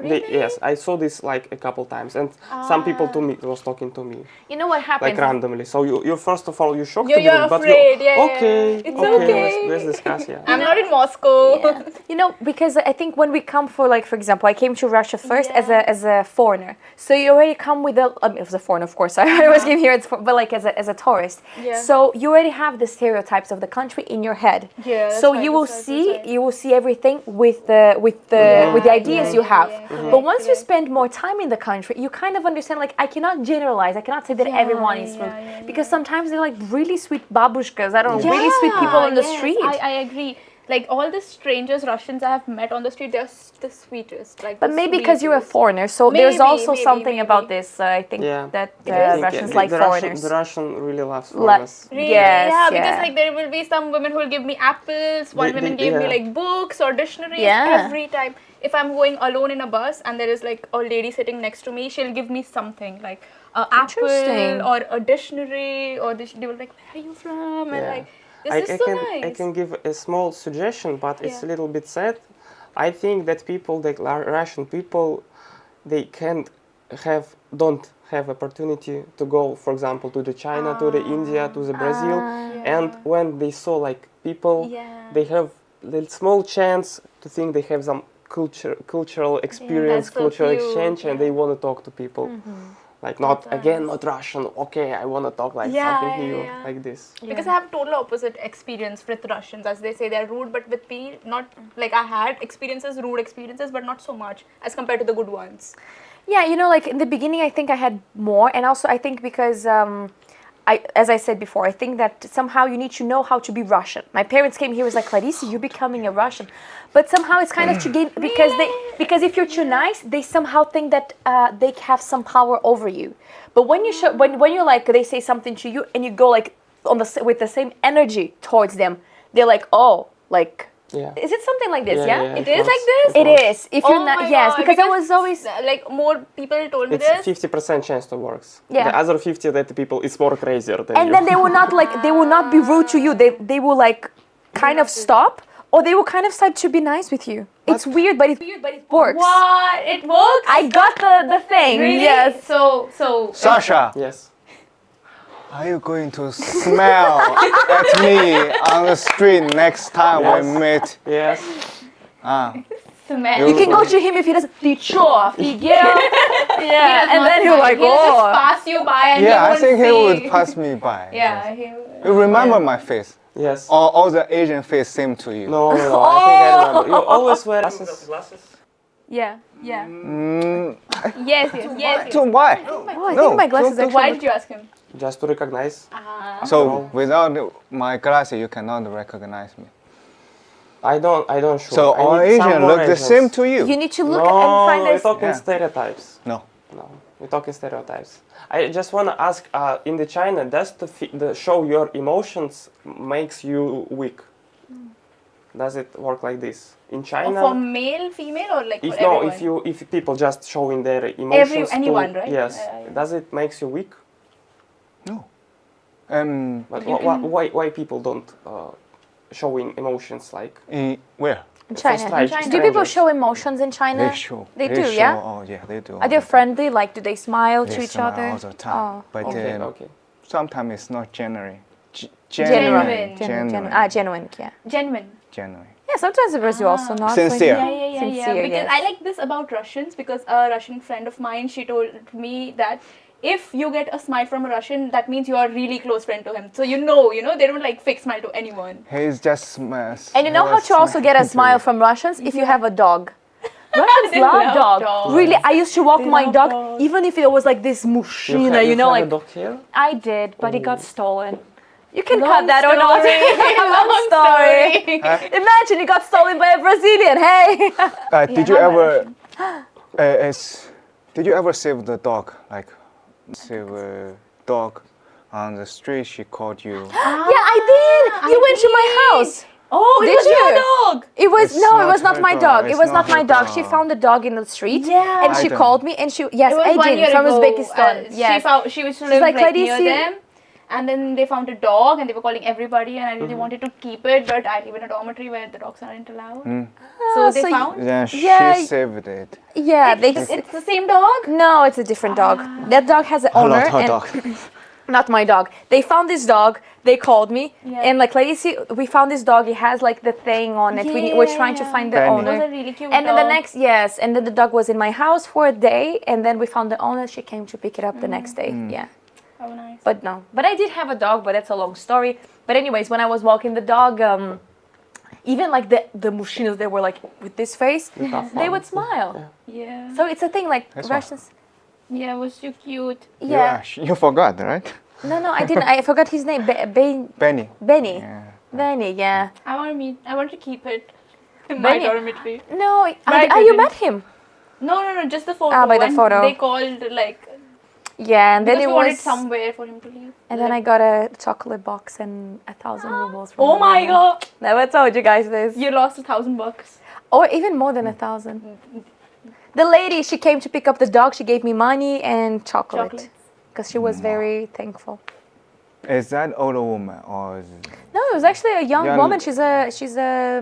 really? Yes, I saw this like a couple times, and some people to me was talking to me You know what happens? like randomly. So you first of all you shocked You're a little, but afraid, you yeah, okay, yeah. It's okay, okay. let's discuss. Yeah. I'm not in Moscow. Yeah. You know, because I think when we come for example, I came to Russia first as a foreigner. So you already come with as a foreigner, of course. I always came here, but like as a tourist. Yeah. So you already have the stereotypes of the country in your head. Yeah, that's So right, you will that's see right. everything with the ideas you have. But once you spend more time in the country, you kind of understand. Like I cannot generalize. I cannot say that everyone is rude because sometimes they're like really sweet babushkas. I don't know, really sweet people on the street. I agree. Like all the strangers Russians I have met on the street, they're the sweetest. Like, But the maybe because you're a sweetest. foreigner, so there's Maybe, also something maybe. about this. I think Yeah. that I think, Russians yeah, like the foreigners. The Russian really loves foreigners. Really? Yes, yeah, because yeah. like there will be some women who will give me apples, one woman gave me yeah. like books or dictionaries Yeah. every time. If I'm going alone in a bus and there is like a lady sitting next to me, she'll give me something like an Interesting. apple or a dictionary or they will like, where are you from? And Yeah. like, this is so nice. I can give a small suggestion, but it's a Yeah. little bit sad. I think that people, the Russian people, they don't have opportunity to go, for example, to the China, to the India, to the Brazil, and when they saw like people, Yeah. they have the small chance to think they have some cultural experience, That's so cultural cute, exchange, and they want to talk to people. Like not That's again, not Russian. Okay, I want to talk like Yeah, something yeah, new, yeah. like this. Because I have total opposite experience with Russians. As they say, they're rude, but with me, not like I had rude experiences, but not so much as compared to the good ones. Yeah, you know, like in the beginning, I think I had more, and also I think because as I said before, I think that somehow you need to know how to be Russian. My parents came here was like, Clarissa, you're becoming a Russian, but somehow it's kind of to gain because if you're too nice, they somehow think that they have some power over you. But when you when you're like they say something to you and you go like with the same energy towards them, they're like, oh, like. Yeah. Is it something like this? Yeah, It is like this? It is. If you're Oh not, my yes, God, because I was always. like more people told me It's this. 50% chance to works. Yeah. The other 50 that the people is more crazier than And you. then they will not be rude to you. They will like kind of stop, or they will kind of start to be nice with you. It's weird, but it works. What? It works? I got the thing. Really? Yes. So Sasha, Yes. are you going to smile at me on the street next time we meet? Yes. smell. You can go to him if he doesn't. Figure. Yeah, and then he'll like, he'll just oh. pass you by and Yeah, you I won't think he see. would pass me by. Yeah, You remember my face? Yes. Or all the Asian face same to you? No, I think I remember. You always wear glasses. yeah. Yeah. Mm, Yes. so why? Oh, I think my glasses so actually. Why did you ask him? Just to recognize. So without my glasses, you cannot recognize me. I don't sure. So I all need some Asians more look the Asians. same to you. You need to look No, and find we're us. talking Yeah. stereotypes. No. No, we're talking stereotypes. I just want to ask, in the China, does the show your emotions makes you weak? Does it work like this? In Or China? for male, female, or like If for no, everyone? if people just showing their emotions anyone, to, right? yes, Yeah. does it makes you weak? No. But You can- why people don't showing emotions like Where? In China. China. Do people show emotions in China? They show. They They do, show, yeah? Oh, yeah, they do. Are they friendly? Like, do they smile They to each smile other? all the time. But Okay, okay. sometimes it's not genuine. Genuine. Genuine, yeah. Genuine. Genuine. Yeah, sometimes the Brazil also not. Sincere. Like, Sincere, Because yes. I like this about Russians because a Russian friend of mine, she told me that if you get a smile from a Russian, that means you are a really close friend to him. So you know, they don't like fake smile to anyone. He's just smiles. And you know how to also get a smile from Russians? If you have a dog. Russians They love love dog. dogs. Really, I used to walk They my love dog, dogs. even if it was like this mushina, you have like a dog here? I did, but it got stolen. You can Long cut that or not. story. Long story. Imagine it got stolen by a Brazilian. Hey. Did you not ever? Did you ever save the dog? Like, save a dog on the street. She called you. Yeah, I did. You went to my house. Oh, it Did was your you? dog. It was It's no, it not was not her my dog. dog. It It's was not not my her dog. She dog. found the dog in the street, Yeah. and she Aiden. called me, and yes, It was 1 Aiden year from ago. Uzbekistan. Yes, She was to live like, like "Lady, near see-" them, and then they found a dog, and they were calling everybody, and I really wanted to keep it, but I live in a dormitory where the dogs aren't allowed. So they so found. Then Yeah. she saved it. yeah. They It's the same dog. no, it's a different dog. That dog has an owner, Her and dog. not my dog. They found this dog. They called me, Yeah. and like, lady, see, we found this dog. It has like the thing on it. We're trying to Yeah. find the Benny. owner. It was a really cute And then the dog. next, yes, and then the dog was in my house for a day, and then we found the owner. She came to pick it up the next day. Yeah, Oh, nice. but no, but I did have a dog, but that's a long story. But anyways, when I was walking the dog, even like the mushinas, they were like with this face, they would smile. Yeah. So it's a thing like That's why. Russians. Yeah, it was so cute. Yeah. You forgot, right? No, I didn't. I forgot his name. Benny. Benny. Yeah. Benny. Yeah. I want to keep it in Benny. my dormitory. No, I you didn't. met him. No, just the photo. By the and photo. They called like Yeah, and then because it we wanted was. somewhere for him to live. And then I got a chocolate box and 1,000 rubles. From Oh the my woman. god! Never told you guys this. You lost $1,000. Or even more than 1,000. The lady, she came to pick up the dog. She gave me money and chocolate. Chocolates. Because she was very thankful. Is that older woman or? Is it... No, it was actually a young Young- woman. She's a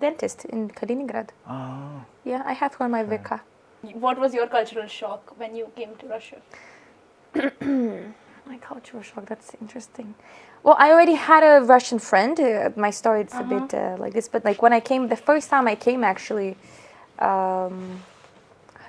dentist in Kaliningrad. Oh. Yeah, I have her on my VK. What was your cultural shock when you came to Russia? My cultural shock, that's interesting. Well, I already had a Russian friend. My story is a bit like this, but like when I came, the first time I came actually, I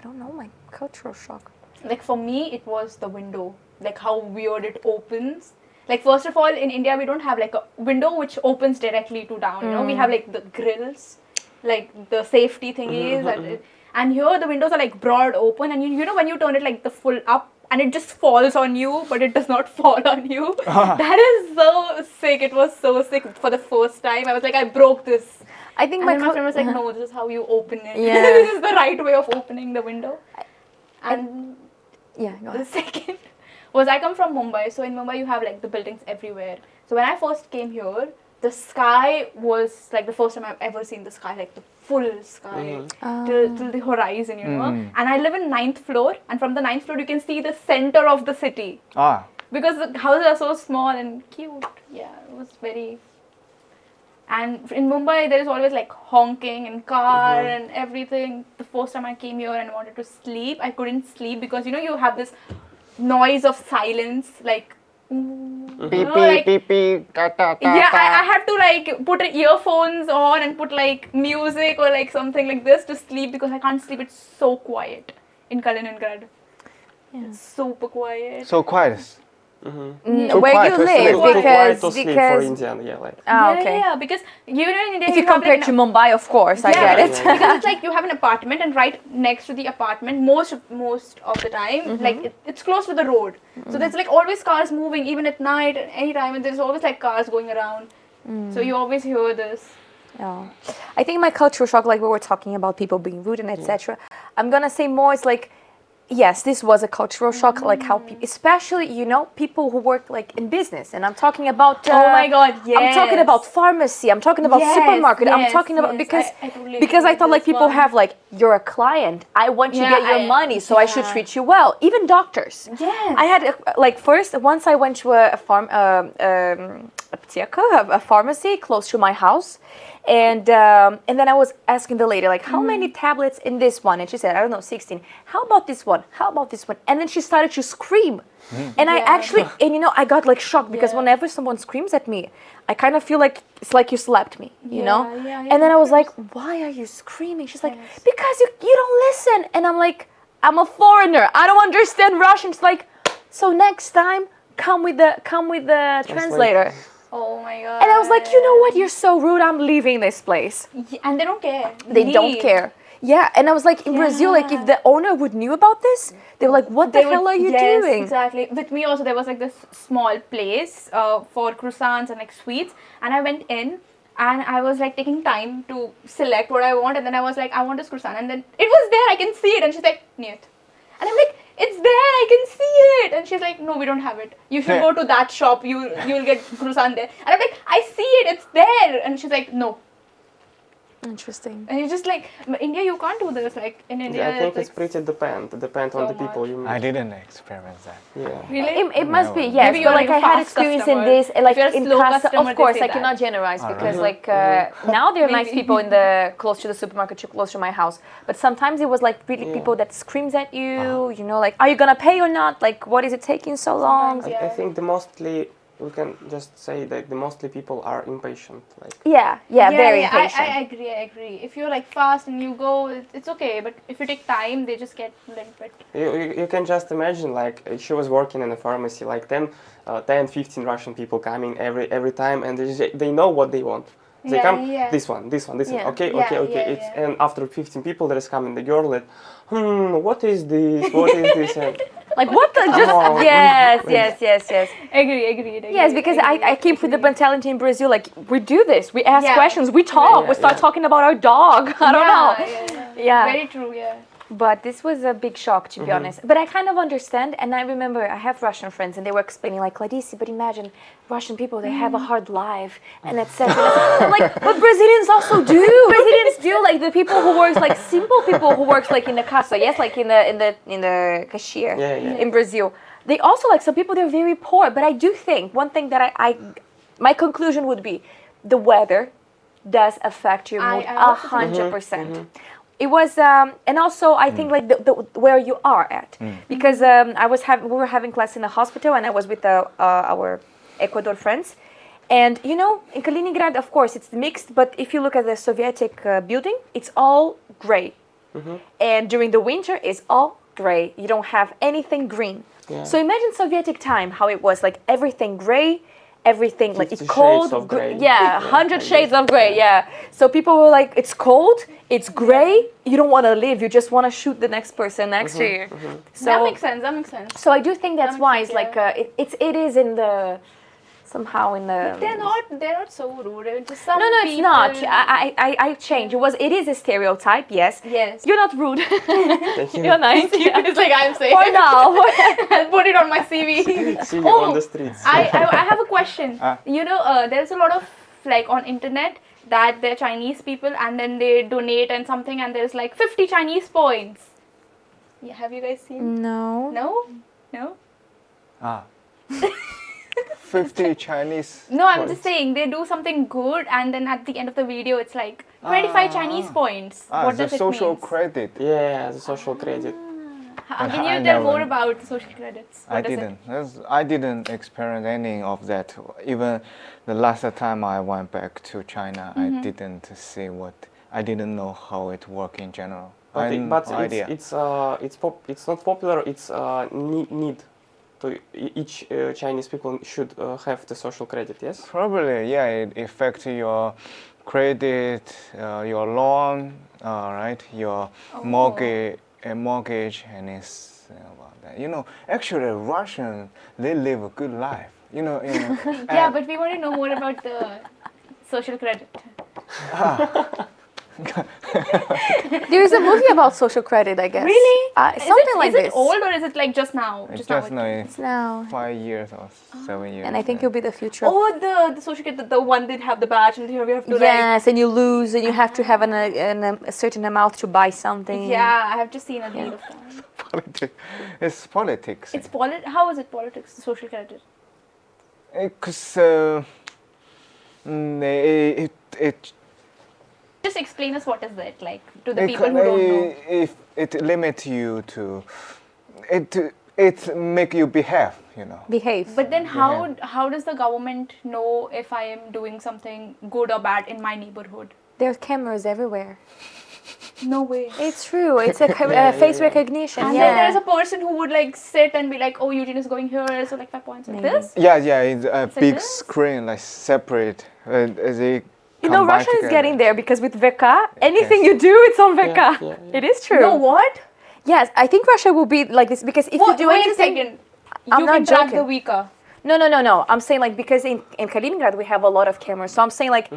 don't know, my cultural shock. Like for me, it was the window. Like how weird it opens. Like first of all, in India, we don't have like a window which opens directly to down. You know, we have like the grills, like the safety thingies. And here the windows are like broad open, and you know when you turn it like the full up, and it just falls on you, but it does not fall on you. That is so sick. It was so sick for the first time. I was like, I broke this. I think And my then my friend was like, no, this is how you open it. Yeah. This is the right way of opening the window. And yeah, go the ahead. second was I come from Mumbai. So in Mumbai, you have like the buildings everywhere. So when I first came here, the sky was like the first time I've ever seen the sky, like the full sky till the horizon, you know. And I live in 9th floor, and from the 9th floor, you can see the center of the city. Because the houses are so small and cute. Yeah, it was very... And in Mumbai, there is always like honking and car and everything. The first time I came here and wanted to sleep, I couldn't sleep because, you know, you have this noise of silence, like... Beep, like- beep, beep, ta, ta, ta, Yeah, ta. I have to like put earphones on and put like music or like something like this to sleep because I can't sleep. It's so quiet in Kaliningrad. Yeah. It's super quiet. So quiet. Too Where quiet you to live, sleep. Too quiet to sleep for because Indian, yeah, like. okay. Yeah, because you know in India If you have, compare like, to Mumbai, of course, I get it. Yeah. because it's like you have an apartment and right next to the apartment most of the time like it's close to the road, so there's like always cars moving even at night at any time, and there's always like cars going around, so you always hear this. Yeah. I think my cultural shock, like we were talking about people being rude and etc. I'm gonna say more. It's like, yes, this was a cultural shock. Like how, especially people who work like in business, and I'm talking about. Oh my God, I'm talking yes. about pharmacy. I'm talking about Yes, supermarket. I'm yes, talking about yes. because I totally because agree I thought with like this people one. have like you're a client. I want you to Yeah, get your money, so I should yeah. treat you well. Even doctors. Yes. I had like first once I went to a a pharmacy close to my house. And then I was asking the lady, like, how many tablets in this one? And she said, I don't know, 16. How about this one? How about this one? And then she started to scream. And I actually, I got like shocked because whenever someone screams at me, I kind of feel like it's like you slapped me, you know? Yeah, And then I of was like, course. why are you screaming? She's like, because you don't listen. And I'm like, I'm a foreigner. I don't understand Russian. She's like, so next time, come with the translator. Oh my God. And I was like, you know what? You're so rude. I'm leaving this place. Yeah, and they don't care. They don't Leave. care. Yeah, and I was like, in Brazil, like if the owner would knew about this, they were like, what the hell are you yes, doing? Exactly. With me also, there was like this small place for croissants and like sweets, and I went in and I was like taking time to select what I want, and then I was like, I want this croissant, and then it was there, I can see it, and she's like, Niet. And I'm like, it's there, I can see it. And she's like, no, we don't have it. You should go to that shop. You'll get croissant there. And I'm like, I see it, it's there. And she's like, no. Interesting. And you're just like, India, you can't do this. Like in India, Yeah, I think like, it's pretty depend so on the people much. you meet. I didn't experience that. Yeah. really. It must be, No. yes. Maybe But you're like like I a had fast experience in customer. this, and like If you're a in slow pasta, customer, of they course, say I that. cannot generalize because Alright. like now there are nice Maybe. people in the close to the supermarket, close to my house. But sometimes it was like really people that screams at you, like, are you gonna pay or not? Like, what is it taking so long? Sometimes, I think we can just say that the mostly people are impatient. Like. Yeah, very impatient. I agree. If you're like fast and you go, it's okay. But if you take time, they just get a little bit. You can just imagine, like, she was working in a pharmacy, like 10, 15 Russian people coming every time, and they know what they want. They come, this one. Yeah. Okay. Yeah. And after 15 people, there is coming the girl that, what is this? What is this? And Like what the just Oh. yes. Agreed. Yes, because I keep with the mentality in Brazil, like we do this, we ask Yeah. questions, we talk, Yeah, we start yeah. talking about our dog. I don't know. Yeah. Very true. Yeah. But this was a big shock, to be honest. But I kind of understand, and I remember I have Russian friends, and they were explaining like, Clarice, but imagine Russian people, they have a hard life, and etc. I'm like, but Brazilians also do. Brazilians do, like the people who works, like simple people who works like in the casa, yes, like in the cashier Yeah. in Brazil. They also like some people they're very poor. But I do think one thing that my conclusion would be, the weather does affect your mood I also think 100%. It was, and also I think like the where you are at, because we were having class in a hospital, and I was with our Ecuador friends, and in Kaliningrad, of course, it's mixed. But if you look at the Sovietic building, it's all gray, and during the winter, it's all gray. You don't have anything green. Yeah. So imagine Sovietic time, how it was like everything gray. Everything like 50 it's cold, shades of gray. yeah, 100 shades of gray, yeah. So people were like, it's cold, it's gray, you don't want to live, you just want to shoot the next person next to you. So That makes sense. So I do think that's That why makes it's sense, like it is in the somehow in the. They're not so rude. It's just some No, it's people- not. I changed. It is a stereotype. Yes. Yes. You're not rude. Thank you. You're nice. Yeah. It's like I'm saying. For now. I'll put it on my CV. See you on the streets. I have a question. There's a lot of like on internet that they're Chinese people and then they donate and something and there's like 50 Chinese points. Yeah, have you guys seen? No. No? 50 Chinese. No, I'm points. just saying they do something good and then at the end of the video it's like 25 Chinese points. What the does it social mean? credit. Yeah, the social credit. Can I you tell more never- about social credits? I What does it- didn't. I didn't experience any of that. Even the last time I went back to China, I didn't see I didn't know how it works in general. I had no idea. It's not popular. It's need. to each Chinese people should have the social credit. Yes. Probably, yeah, it affects your credit, your loan, right? Your mortgage, and it's about that. You know, actually, Russians they live a good life. Yeah, but we want to know more about the social credit. There is a movie about social credit, I guess. Really? Something like this. Is it old or is it like just now? It's just now, It's now. 5 years or 7 years. And I think yeah. it'll be the future. of- Oh, the social credit, the one that have the badge and here we have to Yes, and you lose, and you have to have a certain amount to buy something. Yeah, I have just seen a reel of that. Politics. It's politics. It's How is it politics? Social credit. Because it Just explain us what is it like to the people who don't know. If it limits you to, it make you behave, Behave. But then how does the government know if I am doing something good or bad in my neighborhood? There's cameras everywhere. No way. It's true. It's a face recognition. And then there's a person who would like sit and be like, oh, Eugene is going here, so like 5 points like this. Yeah, it's a like big this? screen, like separate. They You know, combine Russia is together. getting there because with VK, anything you do, it's on VK. It is true. No, what? Yes, I think Russia will be like this because if you do wait anything, a second. I'm You not can track joking. the weaker. No. I'm saying like because in Kaliningrad we have a lot of cameras. So I'm saying like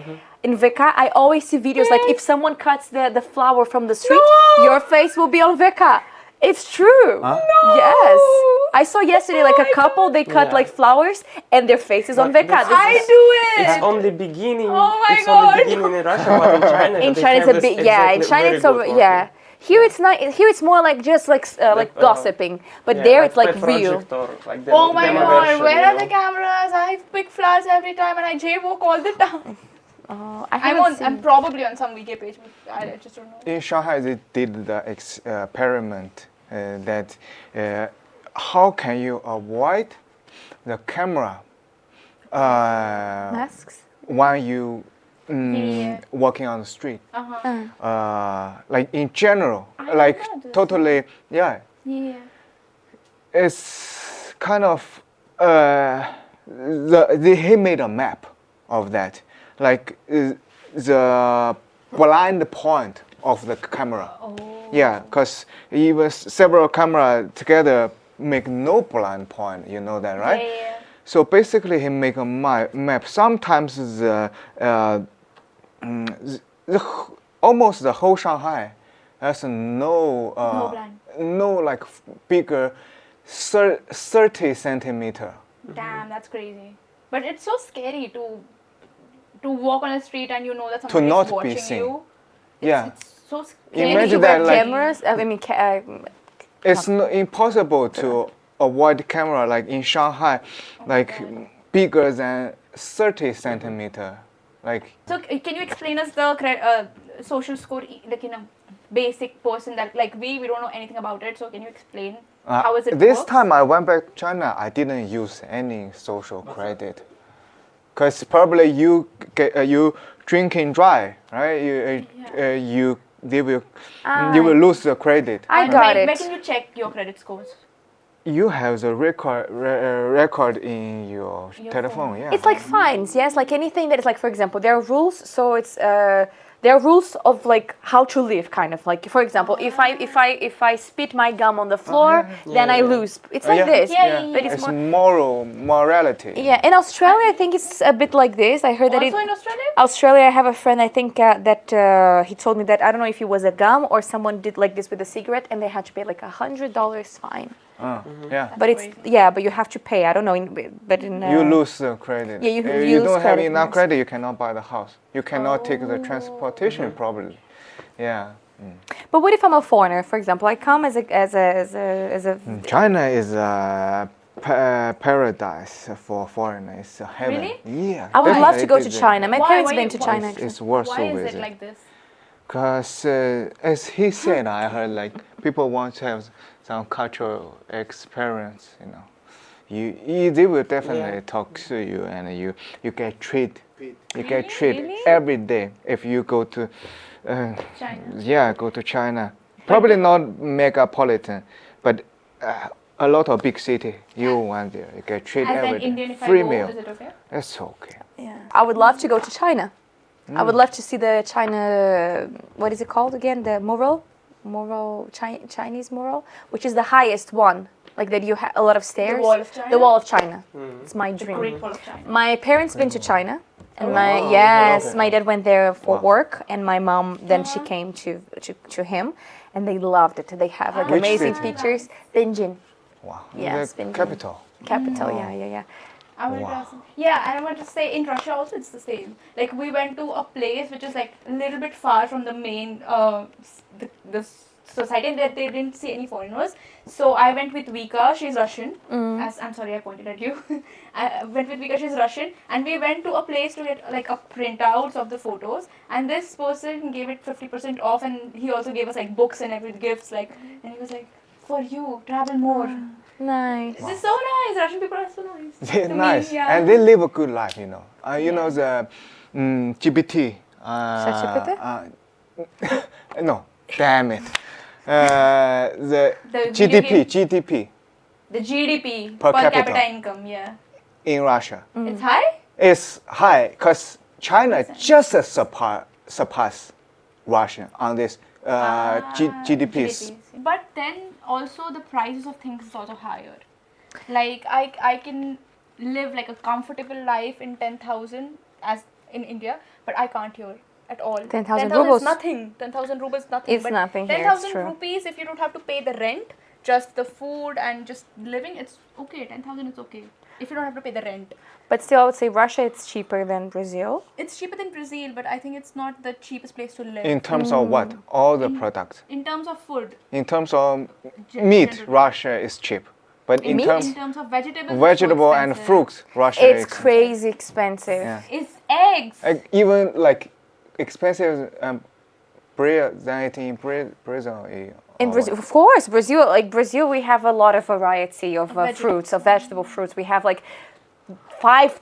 in VK I always see videos like if someone cuts the flower from the street, your face will be on VK. It's true. Huh? No. Yes. I saw yesterday like a couple they cut Yeah. like flowers and their faces on VK. I do it. It's only beginning. Oh my it's only God. beginning in Russia, but in China. In they China it's have a this bit yeah. In exactly China very it's over good yeah. working. Here it's not. Here it's more like just like gossiping, but Yeah, there it's like pet real. projector, like Oh my demo god, version, where you are know? the cameras? I pick flowers every time and I jaywalk all the time. Oh, I'm probably on some VK page, but I just don't know. In Shanghai, they did the experiment that how can you avoid the camera masks. when you Yeah. walking on the street? Uh-huh. Like in general, I like know this. totally, yeah. Yeah. It's kind of he made a map of that, like the blind point of the camera. Oh. Yeah, because even several cameras together make no blind point. You know that, right? Yeah. So basically, he make a map. Sometimes almost the whole Shanghai has no blind. no like bigger 30 centimeter. Damn, that's crazy. But it's so scary to walk on a street and you know that To someone not is be watching seen. you. Yeah. It's so scary. Imagine You wear that, like- cameras. I mean, It's impossible to avoid camera like in Shanghai, like bigger than 30 centimeter. Like So can you explain us the social score, like in a basic person that like we don't know anything about it. So can you explain how is it this works? time I went back to China, I didn't use any social credit. Because probably you drinking dry, right? They you will lose the credit. I And got where it. can you check your credit scores? You have the record in your telephone, phone. yeah. It's like fines, yes. Like anything that is like, for example, there are rules. So it's there are rules of like how to live, kind of like. For example, if I spit my gum on the floor, then I lose. It's like this. Yeah. But It's more. morality. Yeah, in Australia, I think it's a bit like this. I heard that Also in Australia? Australia, I have a friend. I think that he told me that I don't know if it was a gum or someone did like this with a cigarette, and they had to pay like $100 fine. Yeah. But it's but you have to pay. I don't know, but in You lose the credit. Yeah, you If lose you don't have credit, enough yes. credit, you cannot buy the house. You cannot take the transportation, probably. Yeah. But what if I'm a foreigner, for example? I come as a China is a paradise for foreigners. It's a heaven. Really? Yeah. I would love to go to definitely. China. My parents been to why- China. Actually. It's worth Why to is visit. it like this? Because as he said, I heard like people want to have some cultural experience. You know, they will definitely talk to you, and you get treat. You get treat Really? every day if you go to. China. Yeah, go to China. Probably not megapolitan, but a lot of big city. You went there, you get treat As an everything. Indian, if Free I go, meal. is it okay? It's okay. Yeah. I would love to go to China. I would love to see the China, what is it called again? The Chinese mural, which is the highest one. Like that you have a lot of stairs. The Wall of China? The Wall of China. It's my The dream. Great Wall of China. My parents been to China. And Okay. my dad went there for Wow. work, and my mom then she came to him, and they loved it. They have like Which amazing city? features. Beijing, Wow. Yes, The Beijing. capital. capital. Yeah. I wanted to Wow. ask, and I want to say in Russia also it's the same. Like we went to a place which is like a little bit far from the main the society, and that they didn't see any foreigners. So I went with Vika, she's Russian. As I'm sorry I pointed at you. I went with Vika, she's Russian, and we went to a place to get like a printouts of the photos. And this person gave it 50% off, and he also gave us like books and every gifts like, and he was like, for you, travel more. Nice. This is so nice. Russian people are so nice. They're To me, nice, yeah. and they live a good life. You know. You know the GPT. ChatGPT? No, damn it. The The GDP The GDP Per per capita. capita income, yeah. in Russia It's high? is high because China just surpass Russia on this GDPs. But then also the prices of things is also higher. Like I can live like a comfortable life in 10,000 as in India, but I can't here at all. 10,000 is rubles. nothing. 10,000 rubles is nothing. It's but nothing here, it's 10,000 true. rupees if you don't have to pay the rent, just the food and just living, it's okay. 10,000 is okay if you don't have to pay the rent. But still, I would say Russia it's cheaper than Brazil. It's cheaper than Brazil, but I think it's not the cheapest place to live. In terms of what? All the products. In terms of food, In terms of Gen- meat, generally. Russia is cheap. But in Meat? terms in terms of vegetables, it's so vegetable and expensive. fruits, Russia It's is crazy expensive. Yeah. It's eggs. Even like expensive bread than it in Brazil. In Brazil, of course, Brazil, we have a lot of variety of fruits, of vegetable fruits. We have like five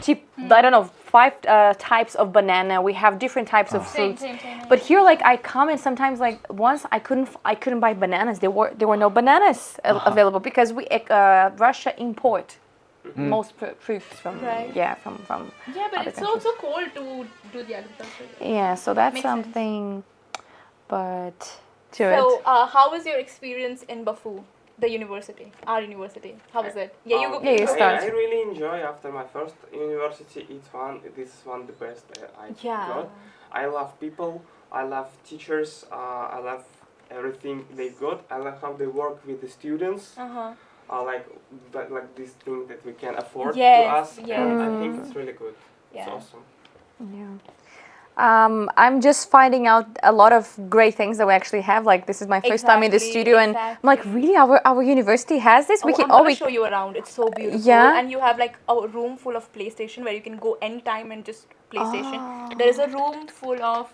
types of banana. We have different types of fruits. Same. But here, like I come and sometimes, like once I couldn't buy bananas. There were no bananas available because Russia import most fruits from Right. from Yeah, but other it's countries. so cold to do the agriculture. Yeah, so that's Makes sense. something. But So, how was your experience in Bafu, the university, our university? How was it? Yeah, you go. Yeah, you I start. really enjoy after my first university. This is one of the best I Yeah. got. I love people. I love teachers. I love everything they got. I love how they work with the students. Like this thing that we can afford Yes, to us. yes. And I think it's really good. Yeah. It's awesome. Yeah. I'm just finding out a lot of great things that we actually have. Like this is my first time in the Exactly, studio, and I'm like, really, our university has this. I'm can gonna show you around. It's so beautiful. Yeah. And you have like a room full of PlayStation where you can go anytime and just PlayStation. There is a room full of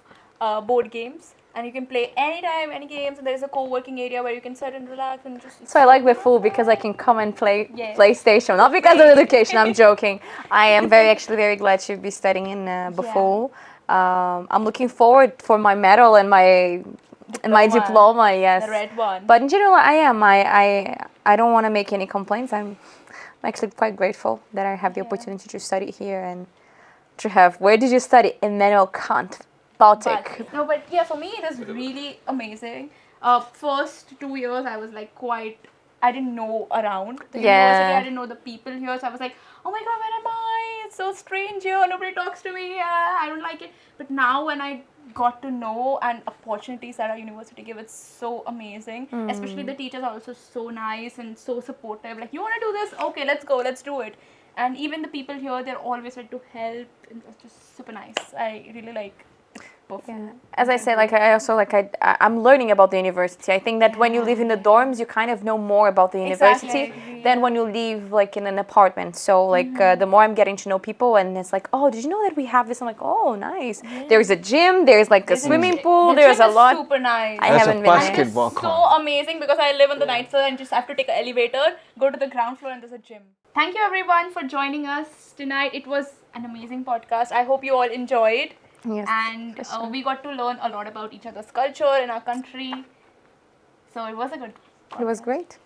board games, and you can play anytime, any games. And there is a co-working area where you can sit and relax and just. So I like Beful because I can come and play Yes. PlayStation, not because of education. I'm joking. I am very glad to be studying in Beful. I'm looking forward for my medal and my diploma. Yes. The red one. But in general, I don't want to make any complaints. I'm actually quite grateful that I have the opportunity to study here and to have. Where did you study? Emmanuel Kant, Baltic. No, but yeah, for me it is really amazing. First 2 years I was like I didn't know around the university. I didn't know the people here, so I was like, oh my god, where am I? It's so strange here. Nobody talks to me. I don't like it. But now when I got to know and opportunities that our university give, it's so amazing. Especially the teachers are also so nice and so supportive. Like, you want to do this? Okay, let's go. Let's do it. And even the people here, they're always ready to help. And it's just super nice. I really like. Yeah. As I say, I'm learning about the university. I think that when you live in the dorms, you kind of know more about the university than when you live like in an apartment. So the more I'm getting to know people, and it's like, oh, did you know that we have this? I'm like, oh, nice. Yeah. There's a gym. There's like a swimming pool. There's a lot. Super nice. I There's haven't a been basketball there. court. So amazing because I live on the ninth floor and just have to take an elevator, go to the ground floor, and there's a gym. Thank you everyone for joining us tonight. It was an amazing podcast. I hope you all enjoyed. Yes, And we got to learn a lot about each other's culture in our country. So it was a good podcast. It was great.